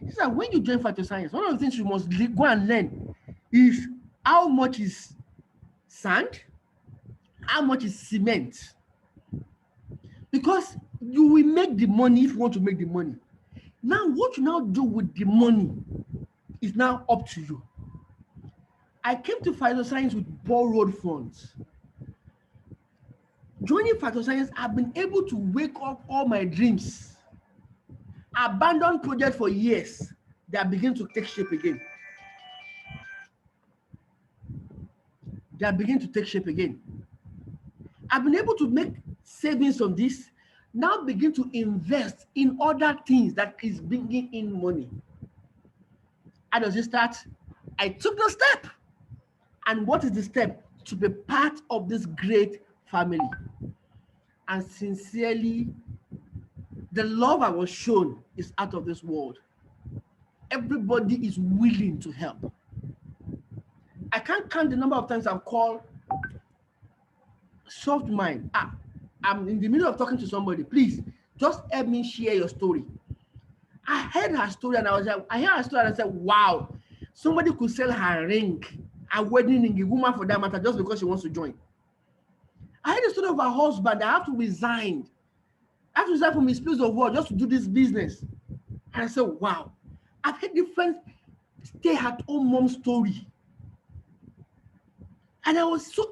He said, when you join phytoscience, one of the things you must go and learn is how much is sand, how much is cement. Because you will make the money if you want to make the money. Now, what you now do with the money is now up to you. I came to phytoscience with borrowed funds. Joining phytoscience, I've been able to wake up all my dreams. Abandoned projects for years, they are beginning to take shape again. They are beginning to take shape again. I've been able to make savings on this, now begin to invest in other things that is bringing in money. How does it start? I took the step. And what is the step? To be part of this great family. And sincerely, the love I was shown is out of this world. Everybody is willing to help. I can't count the number of times I've called Soft Mind. I'm in the middle of talking to somebody. Please, just help me share your story. I heard her story and I heard her story and I said, wow, somebody could sell her ring, a wedding ring, a woman for that matter, just because she wants to join. I heard the story of her husband that I have to resign. I have to resign from his place of work just to do this business. And I said, wow, I've heard different stay-at-home mom story. And I was so,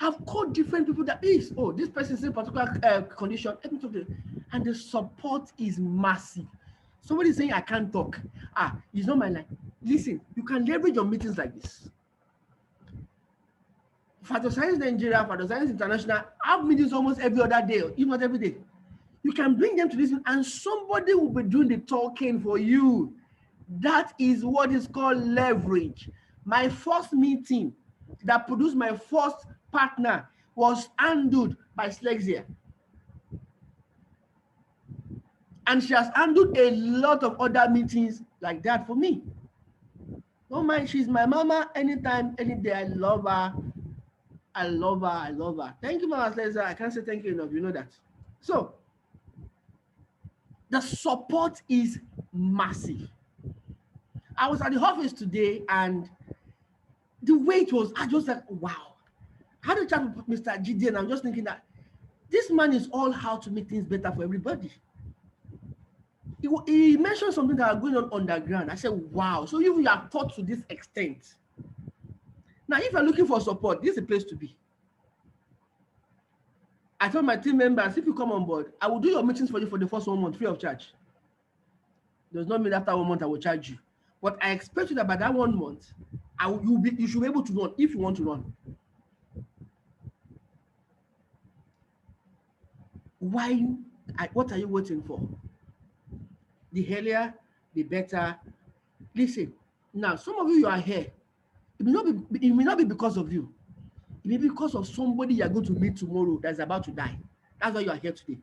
I've called different people that is, oh, this person is in a particular condition, let me talk to them. And the support is massive. Somebody saying, I can't talk. It's not my line. Listen, you can leverage your meetings like this. Phytoscience Nigeria, Phytoscience International have meetings almost every other day, if not every day. You can bring them to this and somebody will be doing the talking for you. That is what is called leverage. My first meeting that produced my first partner was handled by Slexia. And she has handled a lot of other meetings like that for me. Don't mind, she's my mama anytime, any day. I love her. I love her. I love her. Thank you, Mama Slexia. I can't say thank you enough. You know that. So, the support is massive. I was at the office today and the way it was, I just like, wow. How did I chat with Mr. Jide? And I'm just thinking that this man is all how to make things better for everybody. He mentioned something that are going on underground. I said, wow. So if you are taught to this extent. Now, if you're looking for support, this is a place to be. I told my team members, if you come on board, I will do your meetings for you for the first 1 month free of charge. Does not mean after 1 month I will charge you. But I expect you that by that 1 month, you should be able to run if you want to run. What are you waiting for? The earlier, the better. Listen, now some of you are here. It may not be because of you. It may be because of somebody you are going to meet tomorrow that's about to die. That's why you are here today.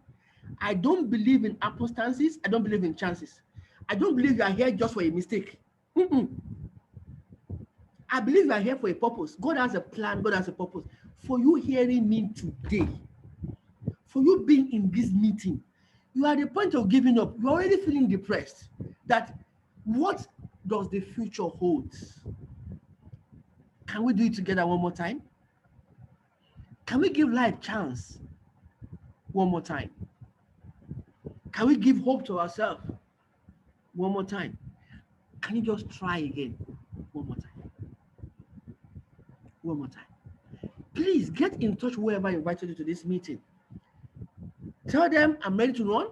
I don't believe in happenstances. I don't believe in chances. I don't believe you are here just for a mistake. I believe you are here for a purpose. God has a plan. God has a purpose. For you hearing me today, for you being in this meeting, you are at the point of giving up. You're already feeling depressed. that what does the future hold? Can we do it together one more time? Can we give life chance one more time? Can we give hope to ourselves one more time? Can you just try again one more time? One more time. Please get in touch whoever invited you to this meeting. Tell them I'm ready to run.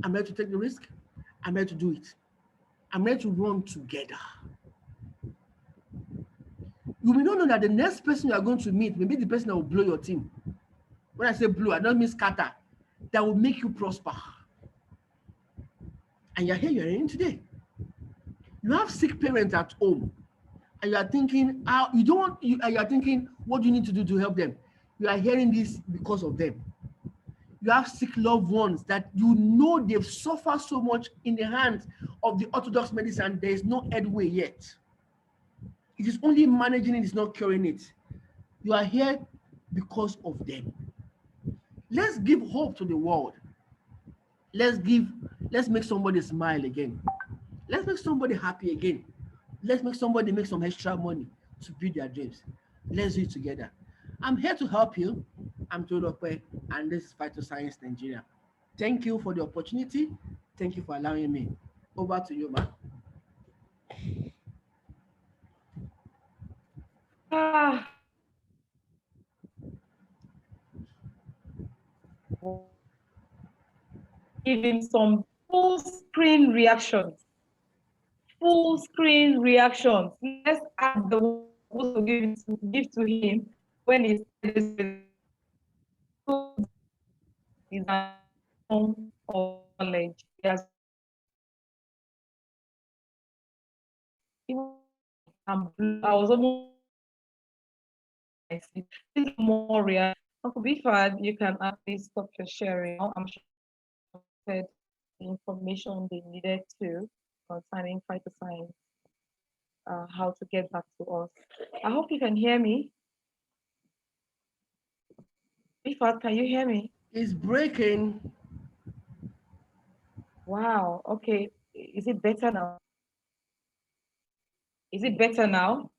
I'm ready to take the risk. I'm ready to do it. I'm ready to run together. You may not know that the next person you are going to meet may be the person that will blow your team. When I say blow, I don't mean scatter. That will make you prosper. And you're here in today. You have sick parents at home, and you are thinking, you are thinking, what do you need to do to help them? You are hearing this because of them. You have sick loved ones that you know they've suffered so much in the hands of the orthodox medicine. There is no headway yet. It is only managing it, it's not curing it. You are here because of them. Let's give hope to the world. Let's make somebody smile again. Let's make somebody happy again. Let's make somebody make some extra money to build their dreams. Let's do it together. I'm here to help you. I'm Tolope, and this is Phytoscience Nigeria. Thank you for the opportunity. Thank you for allowing me. Over to you, man. Giving some full screen reactions. Full screen reactions. Let's add the ones to give to him when he says his own knowledge. Yes. I was almost more real. Uncle Bifad, you can please stop your sharing. I'm sure the information they needed to concerning phytoscience, how to get back to us. I hope you can hear me. Bifad, can you hear me? It's breaking. Wow, okay. Is it better now? Is it better now?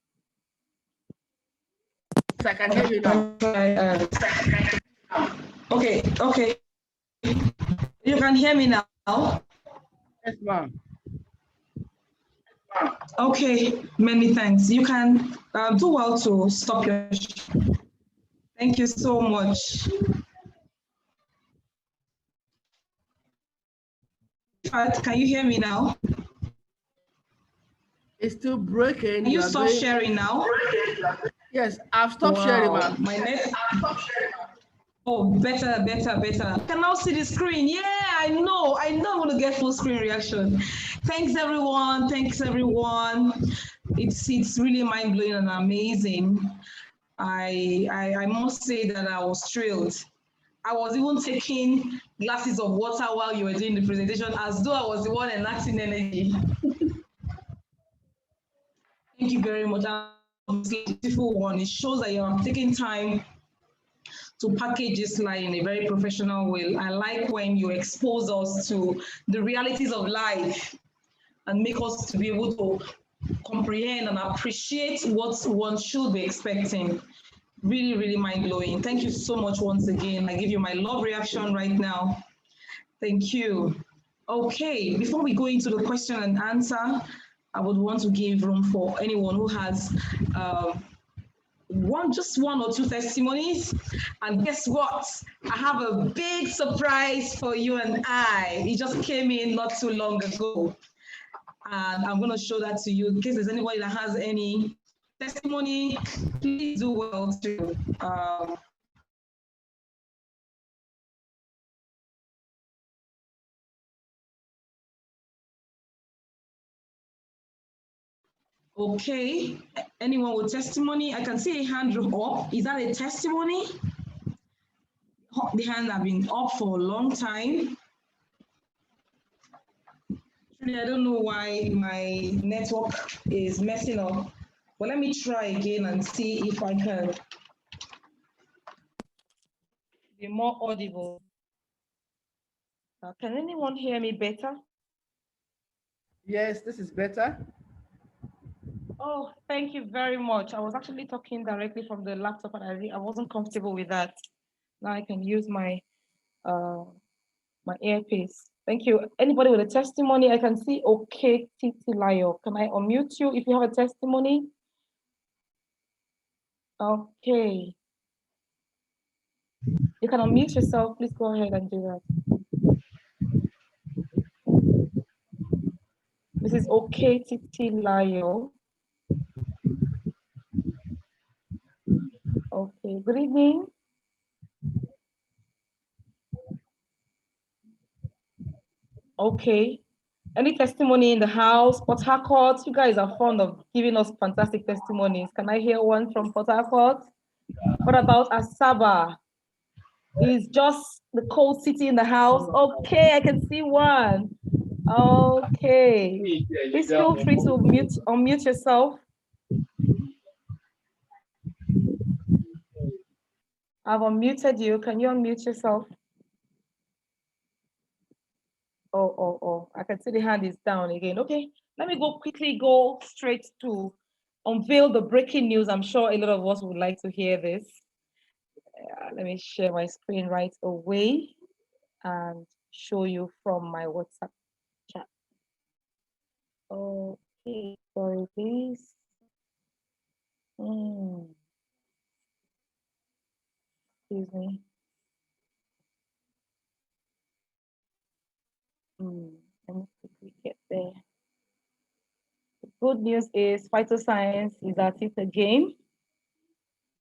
I can hear you now. Okay. You can hear me now? Yes, ma'am. Okay, many thanks. You can do well to stop your. Thank you so much. Can you hear me now? It's still breaking. Can you stop sharing now? Yes, I've stopped sharing, ma'am. My net. Oh, better. I can now see the screen. Yeah, I know I'm going to get full screen reaction. Thanks everyone. It's really mind-blowing and amazing. I must say that I was thrilled. I was even taking glasses of water while you were doing the presentation as though I was the one enacting energy. Thank you very much. Beautiful one. It shows that you're taking time to package this slide in a very professional way. I like when you expose us to the realities of life and make us to be able to comprehend and appreciate what one should be expecting. Really, really mind-blowing. Thank you so much once again. I give you my love reaction right now. Thank you. Okay, before we go into the question and answer, I would want to give room for anyone who has just one or two testimonies. And guess what? I have a big surprise for you and I. It just came in not too long ago. And I'm going to show that to you. In case there's anybody that has any testimony, please do well to okay, anyone with testimony? I can see a hand up. Is that a testimony? The hand have been up for a long time. I don't know why my network is messing up, but let me try again and see if I can Be more audible. Can anyone hear me better? Yes, this is better. Oh, thank you very much. I was actually talking directly from the laptop and I wasn't comfortable with that. Now I can use uh my earpiece. Thank you. Anybody with a testimony? I can see okay, Titi Layo. Can I unmute you if you have a testimony? Okay. You can unmute yourself. Please go ahead and do that. Mrs. Okay, Titi Layo. Okay, good evening. Okay. Any testimony in the house? Port Harcourt, you guys are fond of giving us fantastic testimonies. Can I hear one from Port Harcourt? What about Asaba? Is just the cold city in the house? Okay, I can see one. Okay. Please feel free to unmute yourself. I've unmuted you. Can you unmute yourself? Oh, I can see the hand is down again. Okay, let me quickly go straight to unveil the breaking news. I'm sure a lot of us would like to hear this. Let me share my screen right away and show you from my WhatsApp chat. Okay, sorry, please. Excuse me. Let me quickly get there. The good news is Phytoscience is at it again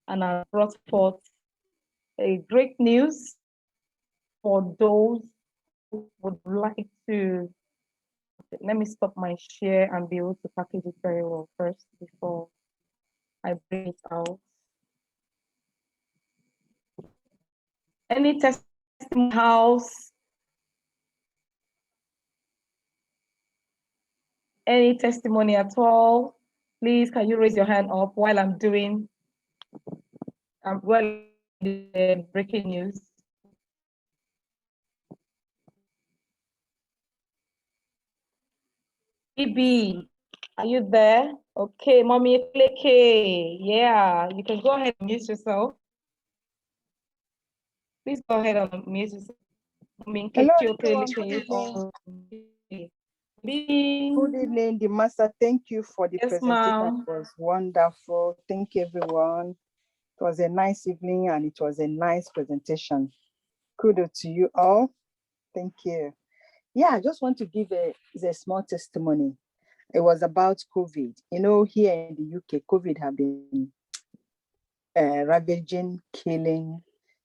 and I brought forth a great news for those who would like to. Let me stop my share and be able to package it very well first before I bring it out. Any testimony house? Any testimony at all? Please, can you raise your hand up while I'm doing the breaking news? BB, are you there? Okay, Mommy Kleke. Yeah, you can go ahead and mute yourself. Please go ahead and mute yourself. Hello, everyone. Good evening, the master. Thank you for the presentation. It was wonderful. Thank you, everyone. It was a nice evening and it was a nice presentation. Kudos to you all. Thank you. Yeah, I just want to give a small testimony. It was about COVID. You know, here in the UK, COVID have been ravaging, killing.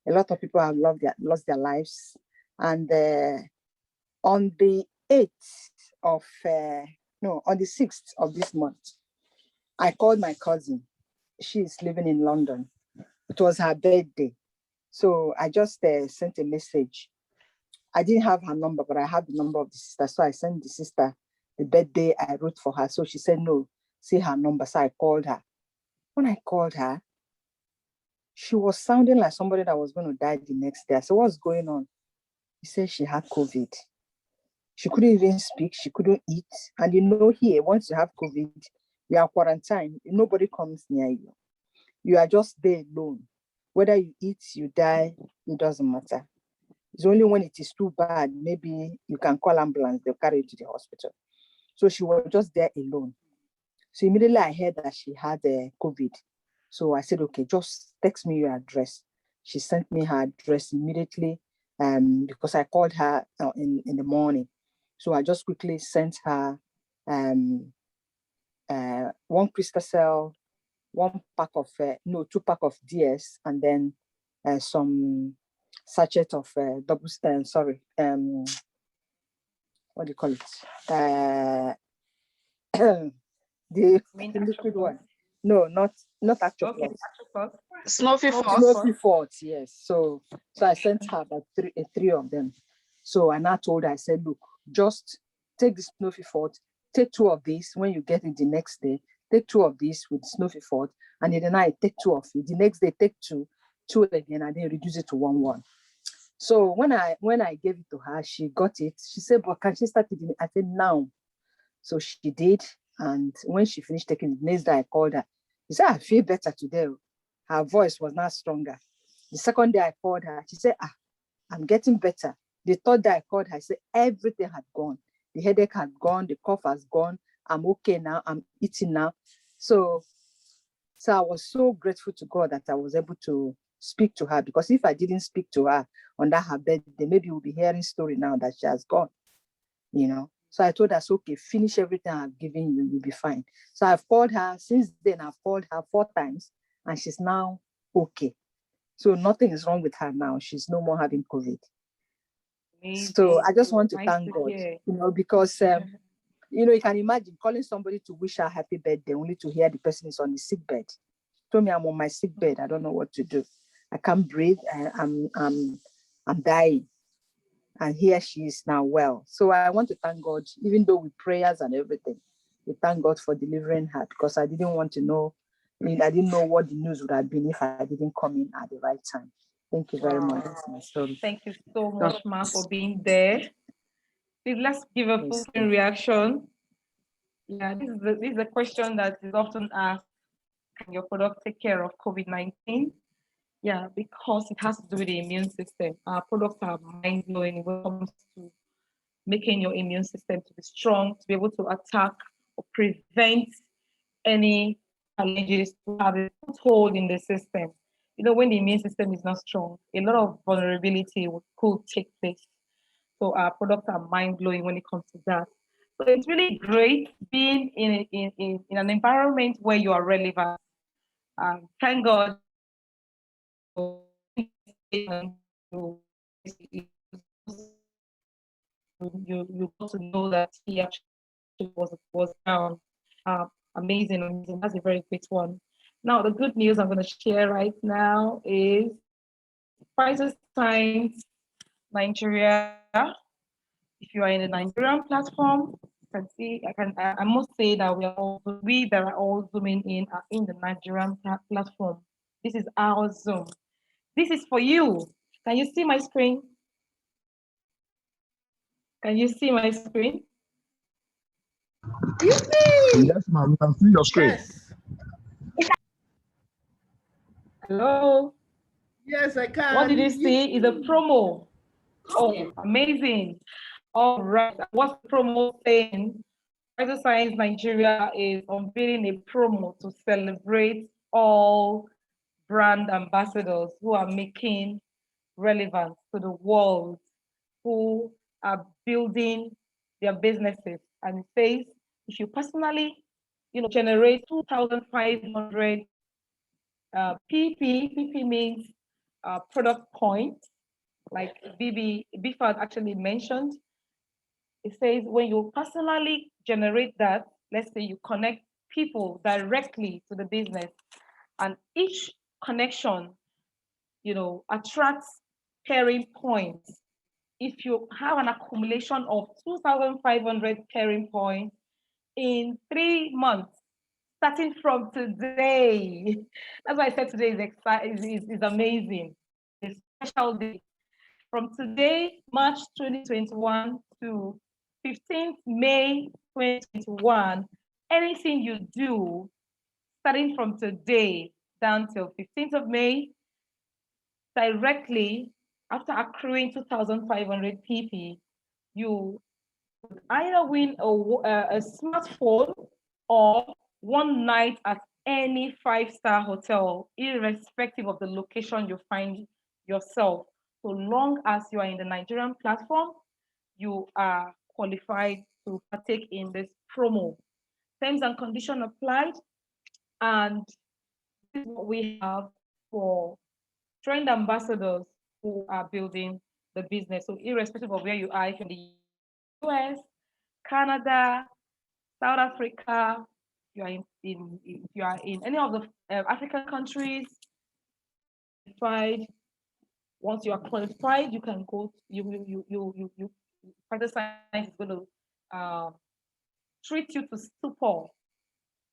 A lot of people have lost their lives. And on the 8th of, on the 6th of this month, I called my cousin. She's living in London. It was her birthday. So I just sent a message. I didn't have her number, but I have the number of the sister. So I sent the sister the birthday I wrote for her. So she said, no, see her number. So I called her. When I called her, she was sounding like somebody that was going to die the next day. I said, what's going on? She said she had COVID. She couldn't even speak. She couldn't eat. And you know, here, once you have COVID, you are quarantined. Nobody comes near you. You are just there alone. Whether you eat, you die, it doesn't matter. It's only when it is too bad, maybe you can call ambulance, they'll carry you to the hospital. So she was just there alone. So immediately I heard that she had COVID. So I said, okay, just text me your address. She sent me her address immediately because I called her in the morning. So I just quickly sent her one Cristal, 2 pack of DS, and then some sachet of what do you call it? The liquid one. No, not actual Plus. Snuffy Forts, yes. So I sent her about three of them. So and I told her, I said, look, just take the Snuffy Fort, take 2 of these when you get it the next day, take 2 of these with Snuffy Fort, and in the night, take 2 of it. The next day, take 2 again, and then reduce it to 1. So when I gave it to her, she got it. She said, but can she start it? I said, now. So she did. And when she finished taking it, the next day I called her. She said, I feel better today. Her voice was now stronger. The second day I called her, she said, I'm getting better. The third day I called her, I said, everything had gone. The headache had gone, the cough has gone. I'm okay now, I'm eating now. So I was so grateful to God that I was able to speak to her, because if I didn't speak to her on that her birthday, maybe we'll be hearing story now that she has gone, you know. So I told her, so, okay, finish everything I've given you, you'll be fine. So I've called her. Since then, I've called her 4 times and she's now okay. So nothing is wrong with her now. She's no more having COVID. So I just want to thank God, because, you can imagine calling somebody to wish her happy birthday only to hear the person is on the sick bed. Told me I'm on my sick bed. I don't know what to do. I can't breathe. I'm dying. And here she is now well. So I want to thank God, even though with prayers and everything, we thank God for delivering her, because I didn't want to know, I didn't know what the news would have been if I didn't come in at the right time. Thank you very much. That's my story. Thank you so much, Ma, for being there. Please, let's give a full reaction. Yeah, this is a question that is often asked. Can your product take care of COVID-19? Yeah, because it has to do with the immune system. Our products are mind-blowing when it comes to making your immune system to be strong, to be able to attack or prevent any challenges, to have a foothold in the system. When the immune system is not strong, a lot of vulnerability could take place. So our products are mind-blowing when it comes to that. So it's really great being in an environment where you are relevant. Thank God you got to know that he actually was down. Amazing. That's a very great one. Now, the good news I'm going to share right now is Pfizer Science Nigeria. If you are in the Nigerian platform, you can see, I must say that we that are all zooming in are in the Nigerian platform. This is our Zoom. This is for you. Can you see my screen? Can you see my screen? Yes, ma'am. We can see your screen. Yes. Hello. Yes, I can. What did you see? Is a promo. Oh, amazing. All right. What's the promo saying? Pfizer Science Nigeria is unveiling a promo to celebrate all brand ambassadors who are making relevance to the world, who are building their businesses. And it says, if you personally, generate 2,500 PP means product points, like Bifad actually mentioned. It says when you personally generate that, let's say you connect people directly to the business, and each connection, attracts pairing points. If you have an accumulation of 2,500 pairing points in 3 months, starting from today, that's why I said today is amazing. It's a special day. From today, March 2021 to 15th May 2021, anything you do starting from today down till 15th of May, directly after accruing 2,500 PP, you would either win a smartphone or one night at any 5-star hotel, irrespective of the location you find yourself. So long as you are in the Nigerian platform, you are qualified to partake in this promo. Terms and conditions applied, and this is what we have for trend ambassadors who are building the business. So irrespective of where you are, if you're in the US, Canada, South Africa, if you are in any of the African countries, once you are qualified, you can go. Pfizer Science is going to treat you to stupor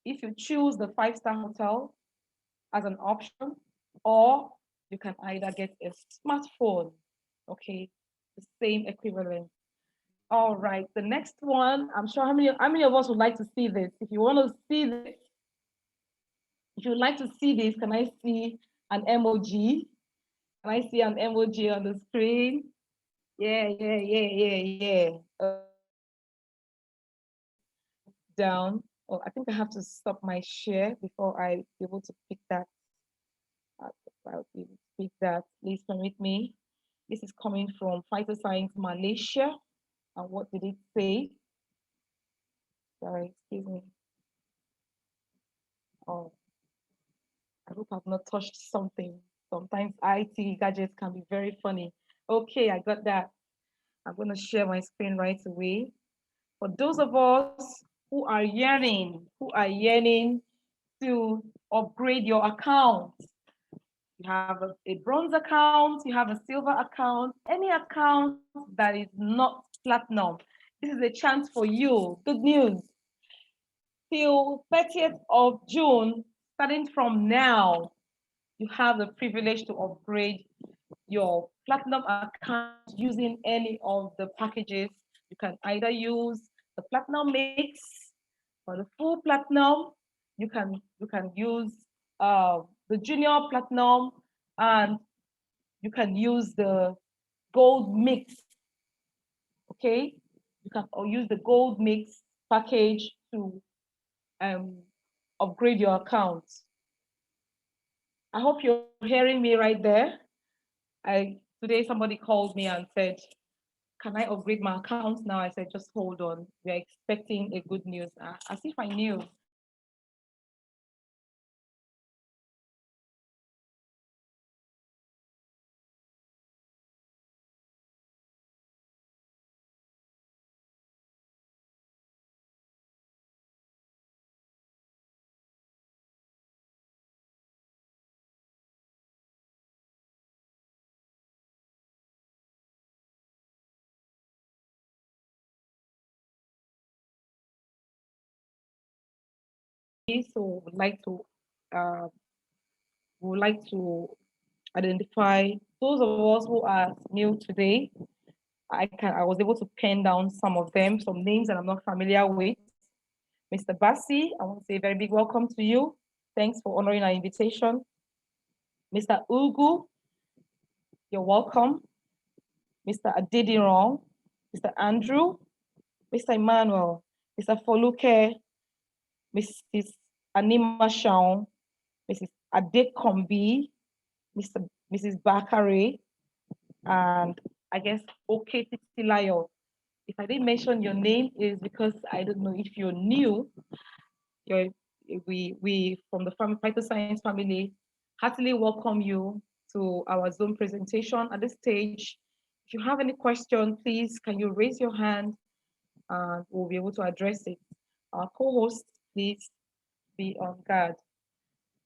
if you choose the 5-star hotel as an option, or you can either get a smartphone, okay, the same equivalent. All right, the next one, I'm sure how many of us would like to see this? If you want to see this, if you'd like to see this, can I see an emoji? Can I see an emoji on the screen? Yeah, yeah, yeah, yeah, yeah. Down. Oh, I think I have to stop my share before I be able to pick that. I'll be able to pick that. Please permit me. This is coming from Fighter Science Malaysia. And what did it say? Sorry, excuse me. Oh, I hope I've not touched something. Sometimes IT gadgets can be very funny. Okay, I got that. I'm going to share my screen right away. For those of us who are yearning to upgrade your account, you have a bronze account, you have a silver account, any account that is not platinum. This is a chance for you. Good news. Till 30th of June, starting from now, you have the privilege to upgrade your platinum account using any of the packages. You can either use the platinum mix or the full platinum. You can use the junior platinum, and you can use the gold mix. Okay, you can use the gold mix package to upgrade your account. I hope you're hearing me right there. Today somebody called me and said, can I upgrade my account now? I said, just hold on. We're expecting a good news. As if I knew. So uh, would like to identify those of us who are new today. I was able to pen down some of them, some names that I'm not familiar with. Mr. Bassi, I want to say a very big welcome to you. Thanks for honoring our invitation. Mr. Ugu, you're welcome. Mr. Adediron, Mr. Andrew, Mr. Emmanuel, Mr. Foluke, Mrs. Anima Shaun, Mrs. Adekombi, Mrs. Bakare, and I guess OK Titilayo. If I didn't mention your name, is because I don't know if you're new. We from the Fighter Science family heartily welcome you to our Zoom presentation. At this stage, if you have any question, please can you raise your hand and we'll be able to address it. Our co-hosts, please be on guard.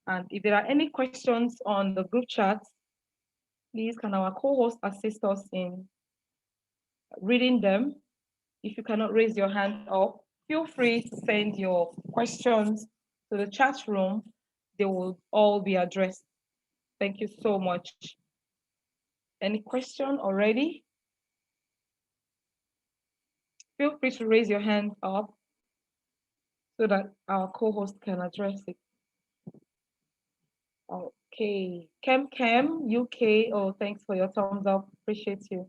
And if there are any questions on the group chat, please can our co-host assist us in reading them. If you cannot raise your hand up, feel free to send your questions to the chat room. They will all be addressed. Thank you so much. Any question already? Feel free to raise your hand up so that our co-host can address it. Okay, Kem UK. Oh, thanks for your thumbs up. Appreciate you.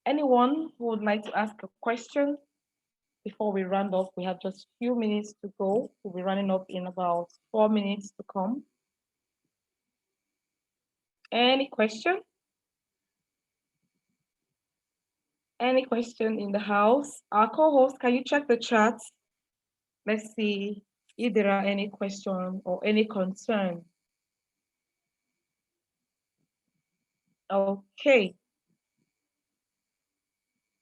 Anyone who would like to ask a question before we round off? We have just a few minutes to go. We'll be running up in about 4 minutes to come. Any question? Any question in the house? Our co-host, can you check the chat? Let's see if there are any questions or any concern. Okay.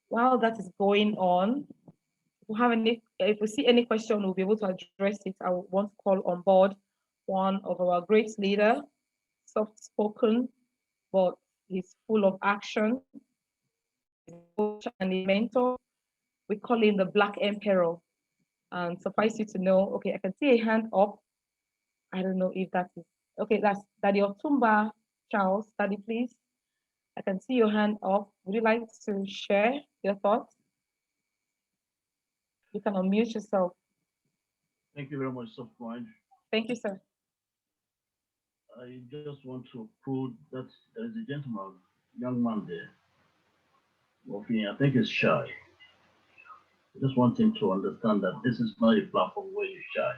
While that is going on, if we see any question, we'll be able to address it. I want to call on board one of our great leader, soft-spoken, but he's full of action, coach and a mentor. We call him the Black Emperor. And suffice you to know, okay, I can see a hand up. I don't know if that is, okay, that's Daddy Otumba Charles. Daddy, please. I can see your hand up. Would you like to share your thoughts? You can unmute yourself. Thank you very much, so much. Thank you, sir. I just want to prove that there is a gentleman, young man there. Walking, I think he's shy. I just want him to understand that this is not a platform where you're shy.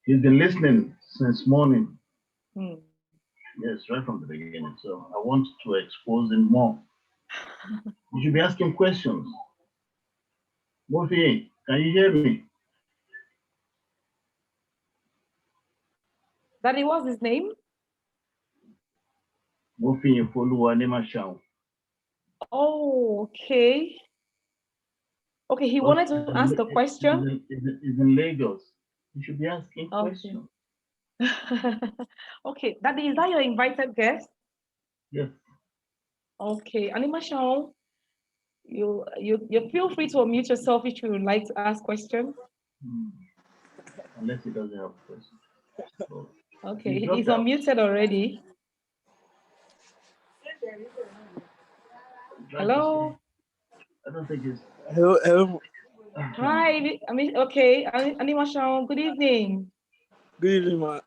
He's been listening since morning. Yes, right from the beginning. So I want to expose him more. You should be asking questions. Wolfie, can you hear me? Daddy, what's his name? Wolfie Foluwanemashao. Oh, okay. Okay, he wanted to ask a question. He's in Lagos. You should be asking Okay. questions. Okay, Daddy, is that your invited guest? Yes. Okay, Animation, you feel free to unmute yourself if you would like to ask questions. Unless he doesn't have questions. So, okay, he's unmuted already. Hello. I don't think he's. Hello. Hi, okay, Animation, good evening. Good evening, ma.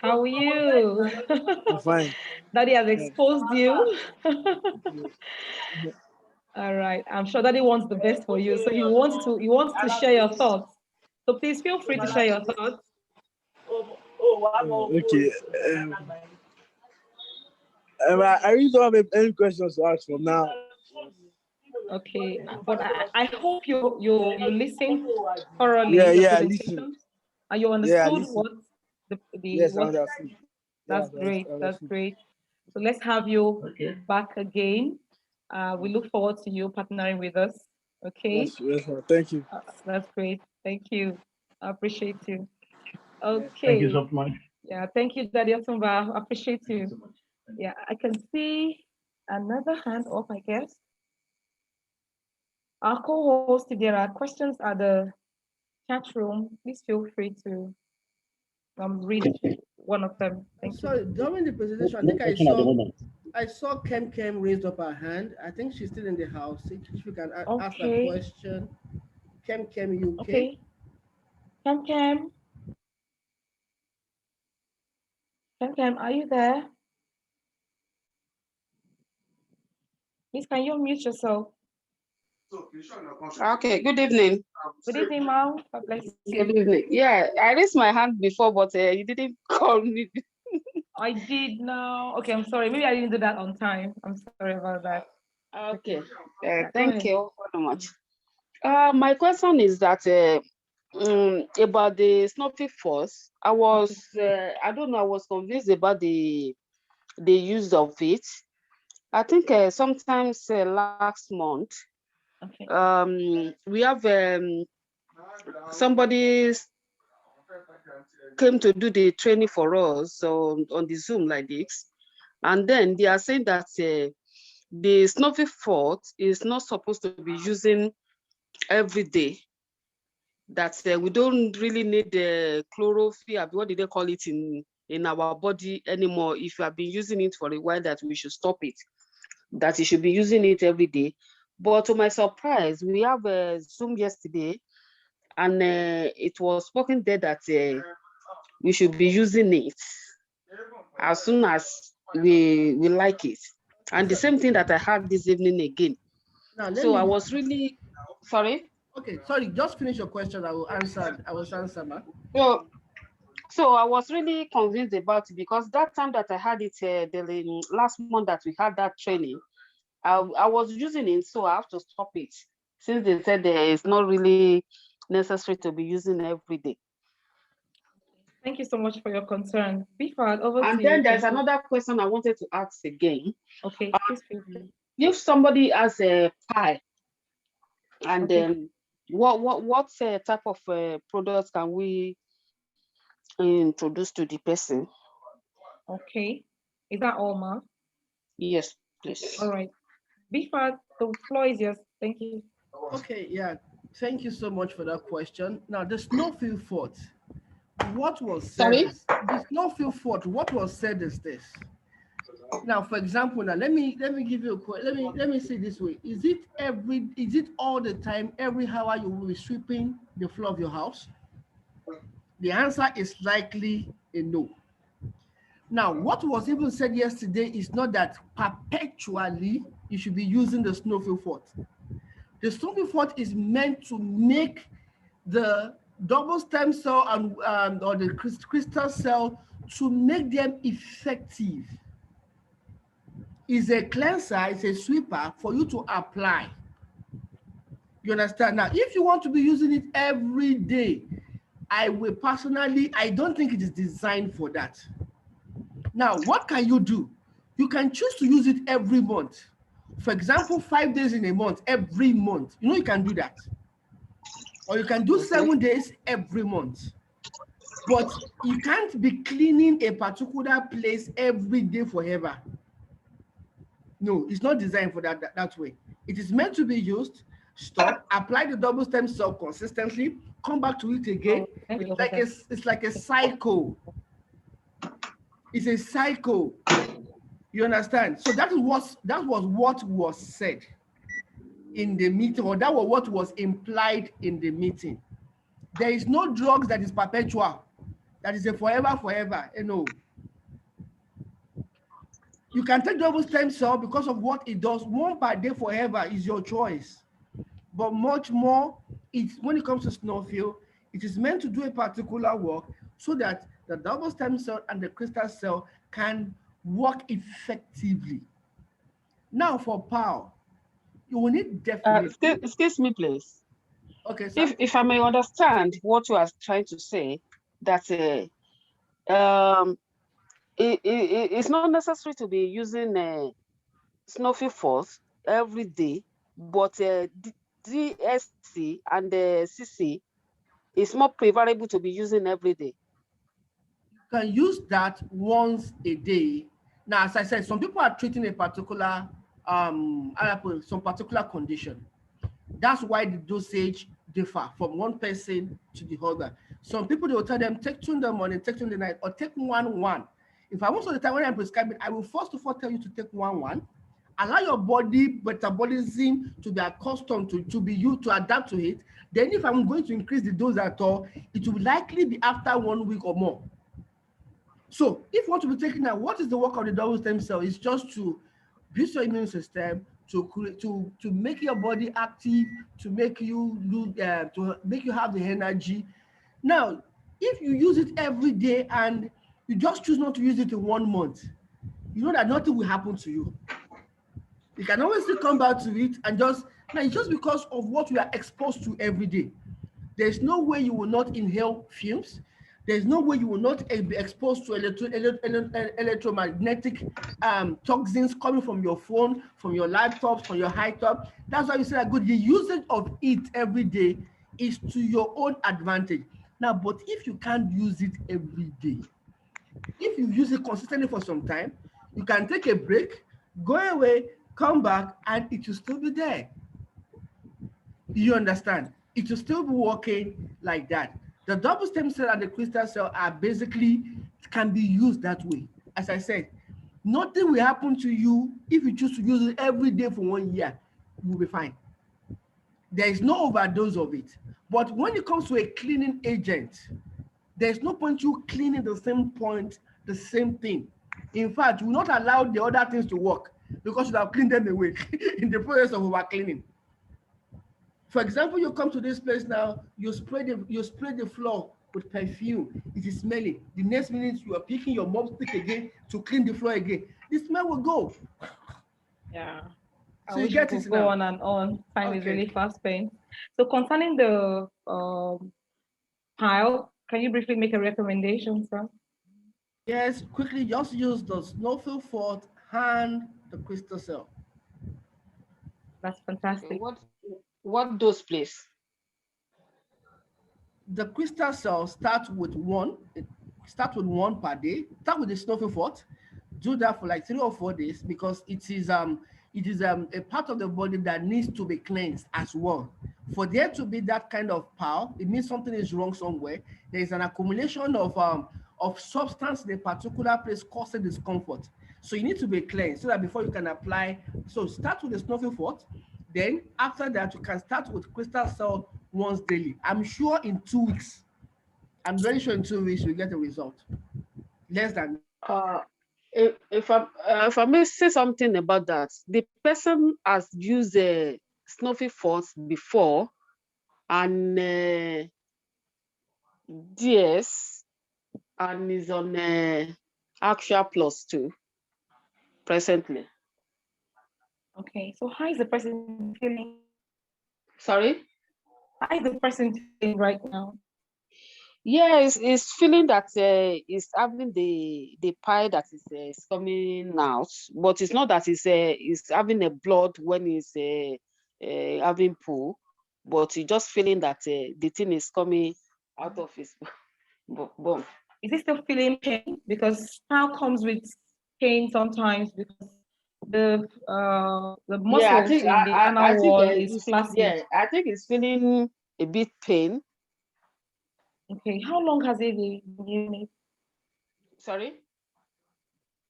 How are you? I'm fine. Daddy has exposed you. All right, I'm sure Daddy wants the best for you, so he wants to share your thoughts. So please feel free to share your thoughts. Okay. I really don't have any questions to ask for now. Okay, but I hope you listened thoroughly. Yeah, I listened. And you understood what Yes, what, I understood. That's great. That's great. So let's have you back again. We look forward to you partnering with us. Okay. Yes, thank you. That's great. Thank you. I appreciate you. Okay. Thank you so much. Yeah, thank you, Daddy Otumba. I appreciate you. So much. Yeah, I can see another hand up, I guess. Our co-host, if there are questions at the chat room, please feel free to read one of them. Thank you. Sorry, during the presentation, I think I saw Kem raised up her hand. I think she's still in the house. If you can ask a question. Kem, you okay? Kem, are you there? Please, can you unmute yourself? Okay, good evening. Good evening, ma'am. God bless you. Good evening. Yeah, I raised my hand before, but you didn't call me. I did now. Okay, I'm sorry. Maybe I didn't do that on time. I'm sorry about that. Okay. Thank you very much. My question is that about the Snuffy Force. I was, I don't know, I was convinced about the use of it. I think sometimes last month, we have somebody came to do the training for us, so on the Zoom like this, and then they are saying that the Snuffy Fort is not supposed to be using every day. That we don't really need the chlorophyll, what did they call it in our body anymore? If you have been using it for a while, that we should stop it. That you should be using it every day. But to my surprise, we have a Zoom yesterday, and it was spoken there that we should be using it as soon as we like it. And the same thing that I had this evening again. So I was really sorry. Okay, sorry, just finish your question. I will answer, ma. So I was really convinced about it, because that time that I had it, the last month that we had that training, I was using it, so I have to stop it, since they said it's not really necessary to be using every day. Thank you so much for your concern. Bifad, over to you. And then there's another question I wanted to ask again. Okay, please feel free. If somebody has a pie, and then what type of products can we introduce to the person? Okay, is that all, ma? Yes, please. All right, Bifad, the floor is yours. Thank you. Okay, yeah, thank you so much for that question. Now, the Snowfield Fort, what was said? Sorry? The Snowfield Fort, what was said is this: Now, for example, now let me give you a let me say this way: is it all the time, every hour you will be sweeping the floor of your house? The answer is likely a no. Now, what was even said yesterday is not that perpetually you should be using the snowfield fort. The snowfield fort is meant to make the double stem cell and or the crystal cell, to make them effective. Is a cleanser, it's a sweeper for you to apply. You understand? Now, if you want to be using it every day, I don't think it is designed for that. Now, what can you do? You can choose to use it every month. For example, 5 days in a month, every month. You know, you can do that. Or you can do 7 days every month. But you can't be cleaning a particular place every day forever. No, it's not designed for that way. It is meant to be used, stop, apply the double stem cell consistently, come back to it again. It's like a cycle. It's a cycle. You understand? So that was what was said in the meeting, or that was what was implied in the meeting. There is no drugs that is perpetual, that is a forever, you know. You can take double stem cell because of what it does. 1 per day forever is your choice. But much more, when it comes to snowfield, it is meant to do a particular work so that the double stem cell and the crystal cell can work effectively. Now for power, you will need definitely. Excuse me, please. Okay, sir. If I may understand what you are trying to say, that it's not necessary to be using snowfield fort every day, but DSC and the CC is more preferable to be using every day. You can use that once a day. Now, as I said, some people are treating a particular some particular condition. That's why the dosage differ from one person to the other. Some people, they will tell them, take 2 in the morning, take 2 in the night, or take 1. If I most of the time when I'm prescribing, I will first of all tell you to take 1. Allow your body metabolism to be accustomed to be used to adapt to it. Then if I'm going to increase the dose at all, it will likely be after 1 week or more. So if you want to be taking that, what is the work of the double stem cell? It's just to boost your immune system, to make your body active, to make you have the energy. Now, if you use it every day and you just choose not to use it in 1 month, you know that nothing will happen to you. You can always still come back to it, and it's just because of what we are exposed to every day. There's no way you will not inhale fumes. There's no way you will not be exposed to electromagnetic toxins coming from your phone, from your laptops, from your high top. That's why you say that good. The usage of it every day is to your own advantage. Now, but if you can't use it every day, if you use it consistently for some time, you can take a break, go away, come back, and it will still be there. You understand? It will still be working like that. The double stem cell and the crystal cell are can be used that way. As I said, nothing will happen to you if you choose to use it every day for 1 year. You will be fine. There is no overdose of it. But when it comes to a cleaning agent, there's no point you cleaning the same thing. In fact, you will not allow the other things to work because you have cleaned them away in the process of over cleaning. For example, you come to this place now, you spray the floor with perfume. It is smelling. The next minute you are picking your mop stick again to clean the floor again. The smell will go. Yeah. So I you get it go now. on and on. Time is Okay. really fast paced. So concerning the pile, can you briefly make a recommendation, sir? Yes, quickly, just use the snowfield fort and the crystal cell. That's fantastic. What dose, please? The crystal cell start with 1 per day. Start with the snowfield fort. Do that for like 3 or 4 days because it is a part of the body that needs to be cleansed as well. For there to be that kind of power, it means something is wrong somewhere. There is an accumulation of substance in a particular place causing discomfort. So you need to be cleansed so that before you can apply. So start with the Snuffy Fort. Then after that, you can start with Crystal Cell once daily. I'm sure in 2 weeks, I'm very sure in 2 weeks you get a result. Less than Uh, if I may say something about that, the person has used a Snuffy Force before and DS and is on Axia Plus too presently. Okay, so how is the person feeling? Sorry? How is the person feeling right now? Yeah, it's feeling that it's having the pie that is coming out, but it's not that it's having a blood when it's having poo, but it's just feeling that the thing is coming out of his bone. Is he still feeling pain? Because pile comes with pain sometimes because the Yeah, I muscles think in the I anal think wall is flaccid. yeah, I think it's feeling a bit pain. Okay, how long has he been using it? Sorry.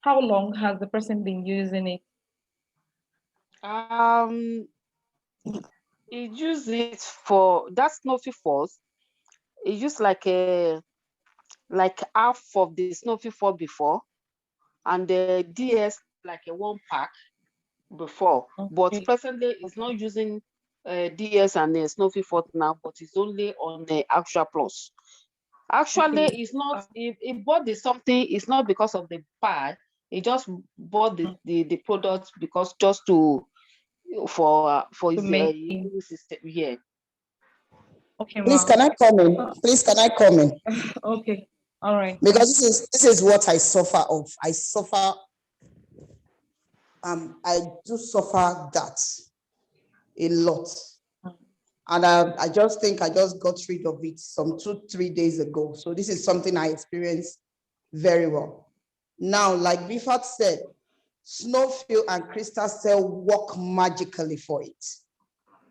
How long has the person been using it? He used it for that Snuffy Force. He used like half of the Snuffy Force before, and the DS like a 1 pack before. But Okay, presently, it's not using DS and Snuffy Force now, but it's only on the Extra Plus. Actually, okay. it's not. He bought the something. It's not because of the pie. He just bought the product because just for To his maintain. immune system. Yeah. Okay, Please, ma'am. can I come in? Please, can I come in? Okay, all right. Because this is what I suffer of. I suffer. I do suffer that a lot, and I just think I just got rid of it some 2-3 days ago. So this is something I experienced very well. Now, like Bifat said, Snowfield and Crystal Cell work magically for it.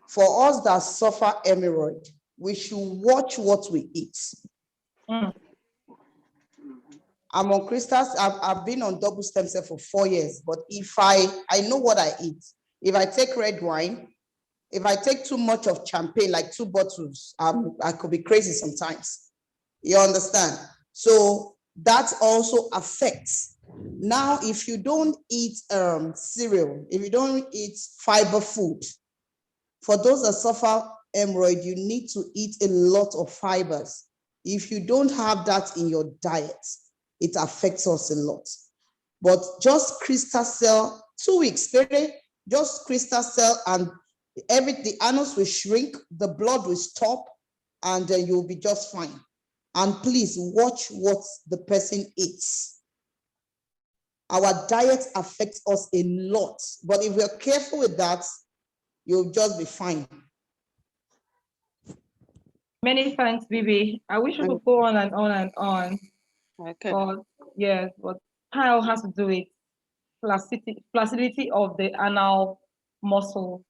For us that suffer hemorrhoid, we should watch what we eat. Mm. I'm on Crystals. I've been on double stem cell for 4 years, but if I know what I eat. If I take red wine, if I take too much of champagne, like 2 bottles, I could be crazy sometimes. You understand? So that also affects. Now, if you don't eat cereal, if you don't eat fiber food, for those that suffer hemorrhoid, you need to eat a lot of fibers. If you don't have that in your diet, it affects us a lot. But just Crystal Cell, 2 weeks, just Crystal Cell, and the anus will shrink, the blood will stop, and then you'll be just fine. And please watch what the person eats. Our diet affects us a lot, but if we're careful with that, you'll just be fine. Many thanks, Bibi. I wish we could go on and on and on. Okay. But yes, but pile has to do with flaccidity of the anal muscle.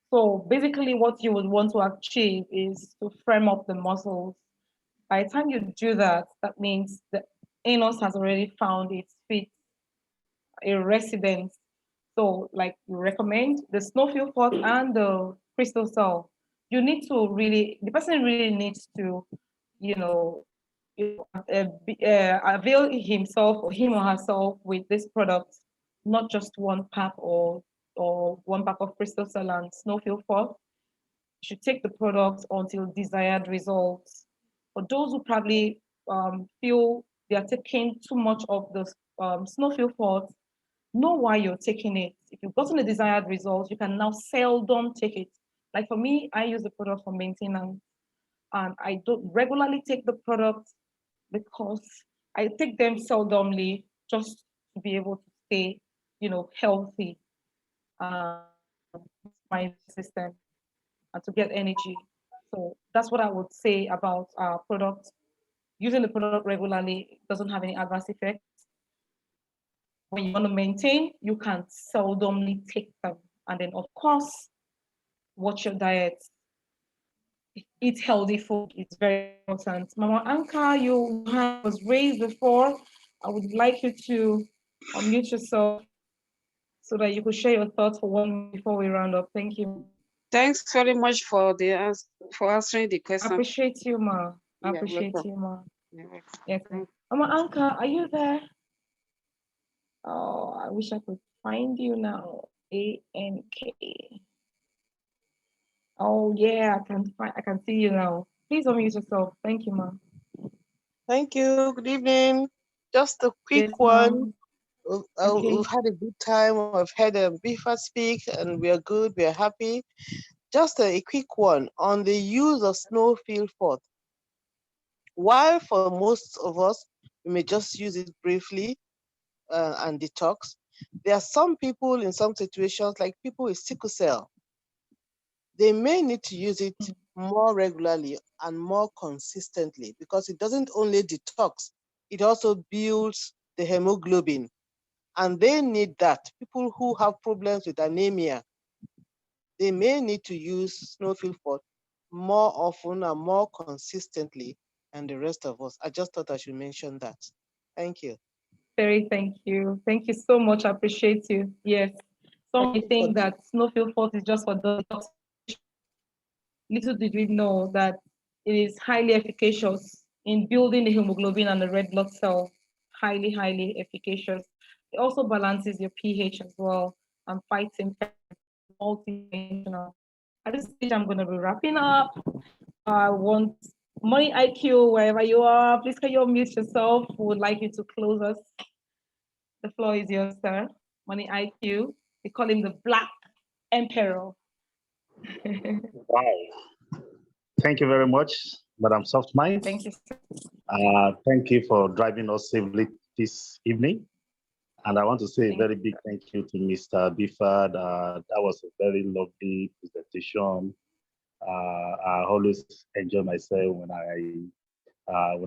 So basically what you would want to achieve is to frame up the muscles. By the time you do that, that means the anus has already found its feet, a residence. So like you recommend the Snowfield Fort and the Crystal Cell. You need to really, the person really needs to, you know, avail himself or him or herself with this product, not just 1 pack or 1 pack of Crystal Cell and Snowfield Fort. You should take the product until desired results. For those who probably feel they are taking too much of the Snowfield Fort, know why you're taking it. If you've gotten the desired results, you can now seldom take it. Like for me, I use the product for maintenance, and I don't regularly take the product because I take them seldomly just to be able to stay, healthy, my system, and to get energy. So that's what I would say about our product. Using the product regularly doesn't have any adverse effects. When you want to maintain, you can seldomly take them. And then, of course, watch your diet. Eat healthy food. It's very important. Mama Anka, you was raised before. I would like you to Unmute yourself so that you could share your thoughts for 1 minute before we round up. Thank you. Thanks very much for for answering the I question. appreciate you, ma. I Yeah, appreciate welcome. you, ma. You're welcome. Yes. Thank Mama Anka, are you there? Oh, I wish I could find you now. ANK. Oh yeah, I can see you now. Please unmute yourself. Thank you, ma. Thank you. Good evening. Just a quick Yes, one. ma'am. We've had a good time. I've had Bifa speak, and we are good. We are happy. Just a quick one on the use of snowfield fort. While for most of us, we may just use it briefly and detox, there are some people in some situations, like people with sickle cell, they may need to use it more regularly and more consistently because it doesn't only detox, it also builds the hemoglobin. And they need that. People who have problems with anemia, they may need to use snowfield fort more often and more consistently than the rest of us. I just thought I should mention that. Thank you. Thank you. Thank you so much. I appreciate you. Yes. Some may think that snowfield fort is just for detox. Little did we know that it is highly efficacious in building the hemoglobin and the red blood cell. Highly, highly efficacious. It also balances your pH as well and fights infection, multidimensional. At this stage, I'm going to be wrapping up. I want Money IQ, wherever you are, please can you unmute yourself? We would like you to close us. The floor is yours, sir. Money IQ. We call him the Black Emperor. Wow. Thank you very much, Madam Softmind. Thank you, sir. Thank you for driving us safely this evening. And I want to say a very big thank you to Mr. Biffard. That was a very lovely presentation. I always enjoy myself when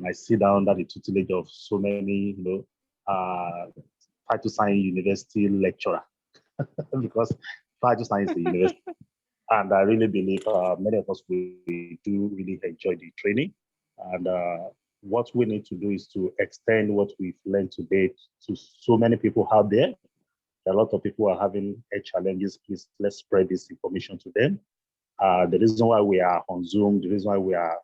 I sit down under the tutelage of so many, Title Science University lecturer, because Title Science is the university. And I really believe many of us will do really enjoy the training. And what we need to do is to extend what we've learned today to so many people out there. A lot of people are having health challenges. Please, let's spread this information to them. The reason why we are on Zoom, the reason why we are,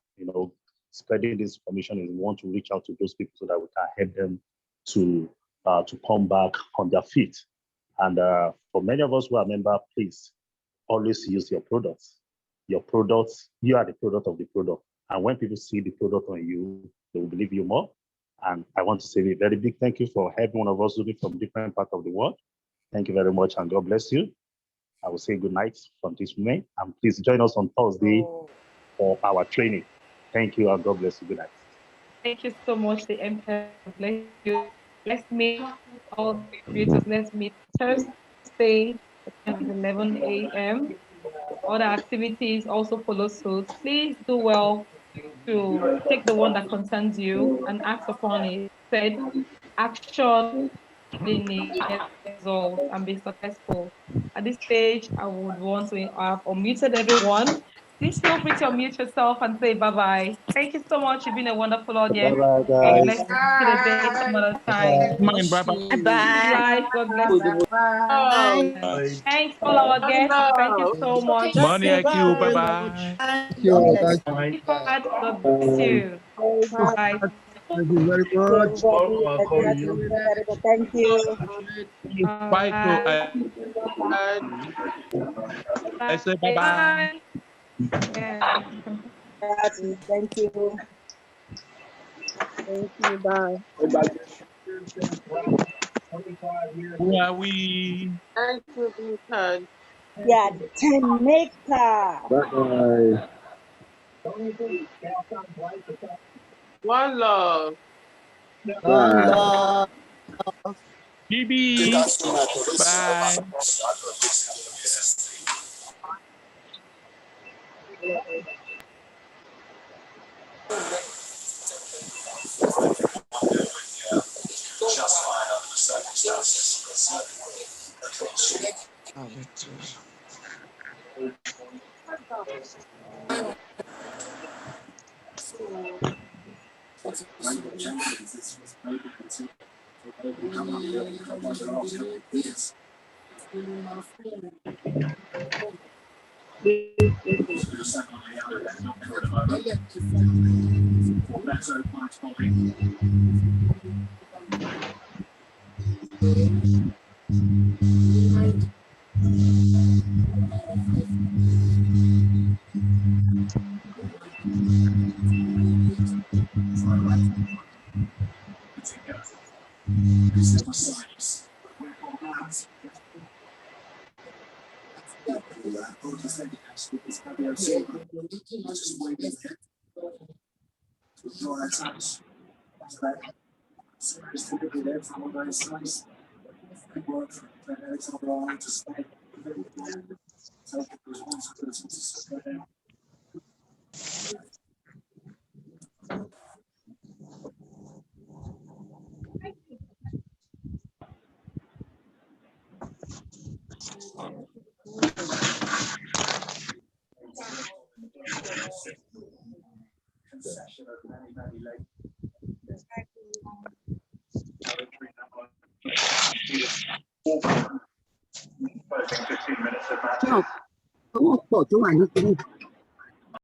spreading this information is we want to reach out to those people so that we can help them to come back on their feet. And for many of us who are members, please always use your products. Your products, you are the product of the product. And when people see the product on you, they will believe you more. And I want to say a very big thank you for every one of us looking from different parts of the world. Thank you very much, and God bless you. I will say good night from this moment. And please join us on Thursday for our training. Thank you, and God bless you. Good night. Thank you so much, the Emperor. Bless you. Let's meet all the creators. Let's meet Thursday at 11 a.m. Other activities also follow suit. Please do well to take the one that concerns you and act upon it. Said action get results and be successful. At this stage, I would want to have unmuted everyone. Please feel free to unmute yourself and say bye-bye. Thank you so much. You've been a wonderful audience. Bye-bye, God guys. bless you. See the day some other time. Bye. Life, God bless you. Bye. Thanks for our guests. Thank you so much. Money IQ, Bye. bye-bye. Thank you. Thank God bless you. Bye. you very much. Thank you. Bye, so Bye. I say bye-bye. Bye. Yeah. Thank you. Thank you. Bye. Who are we? Thank you, Richard. Yeah, Jamaica. Bye-bye. One love. Bye. BB. Bye. No, wọ́n pọ̀ tó wà ní kíní.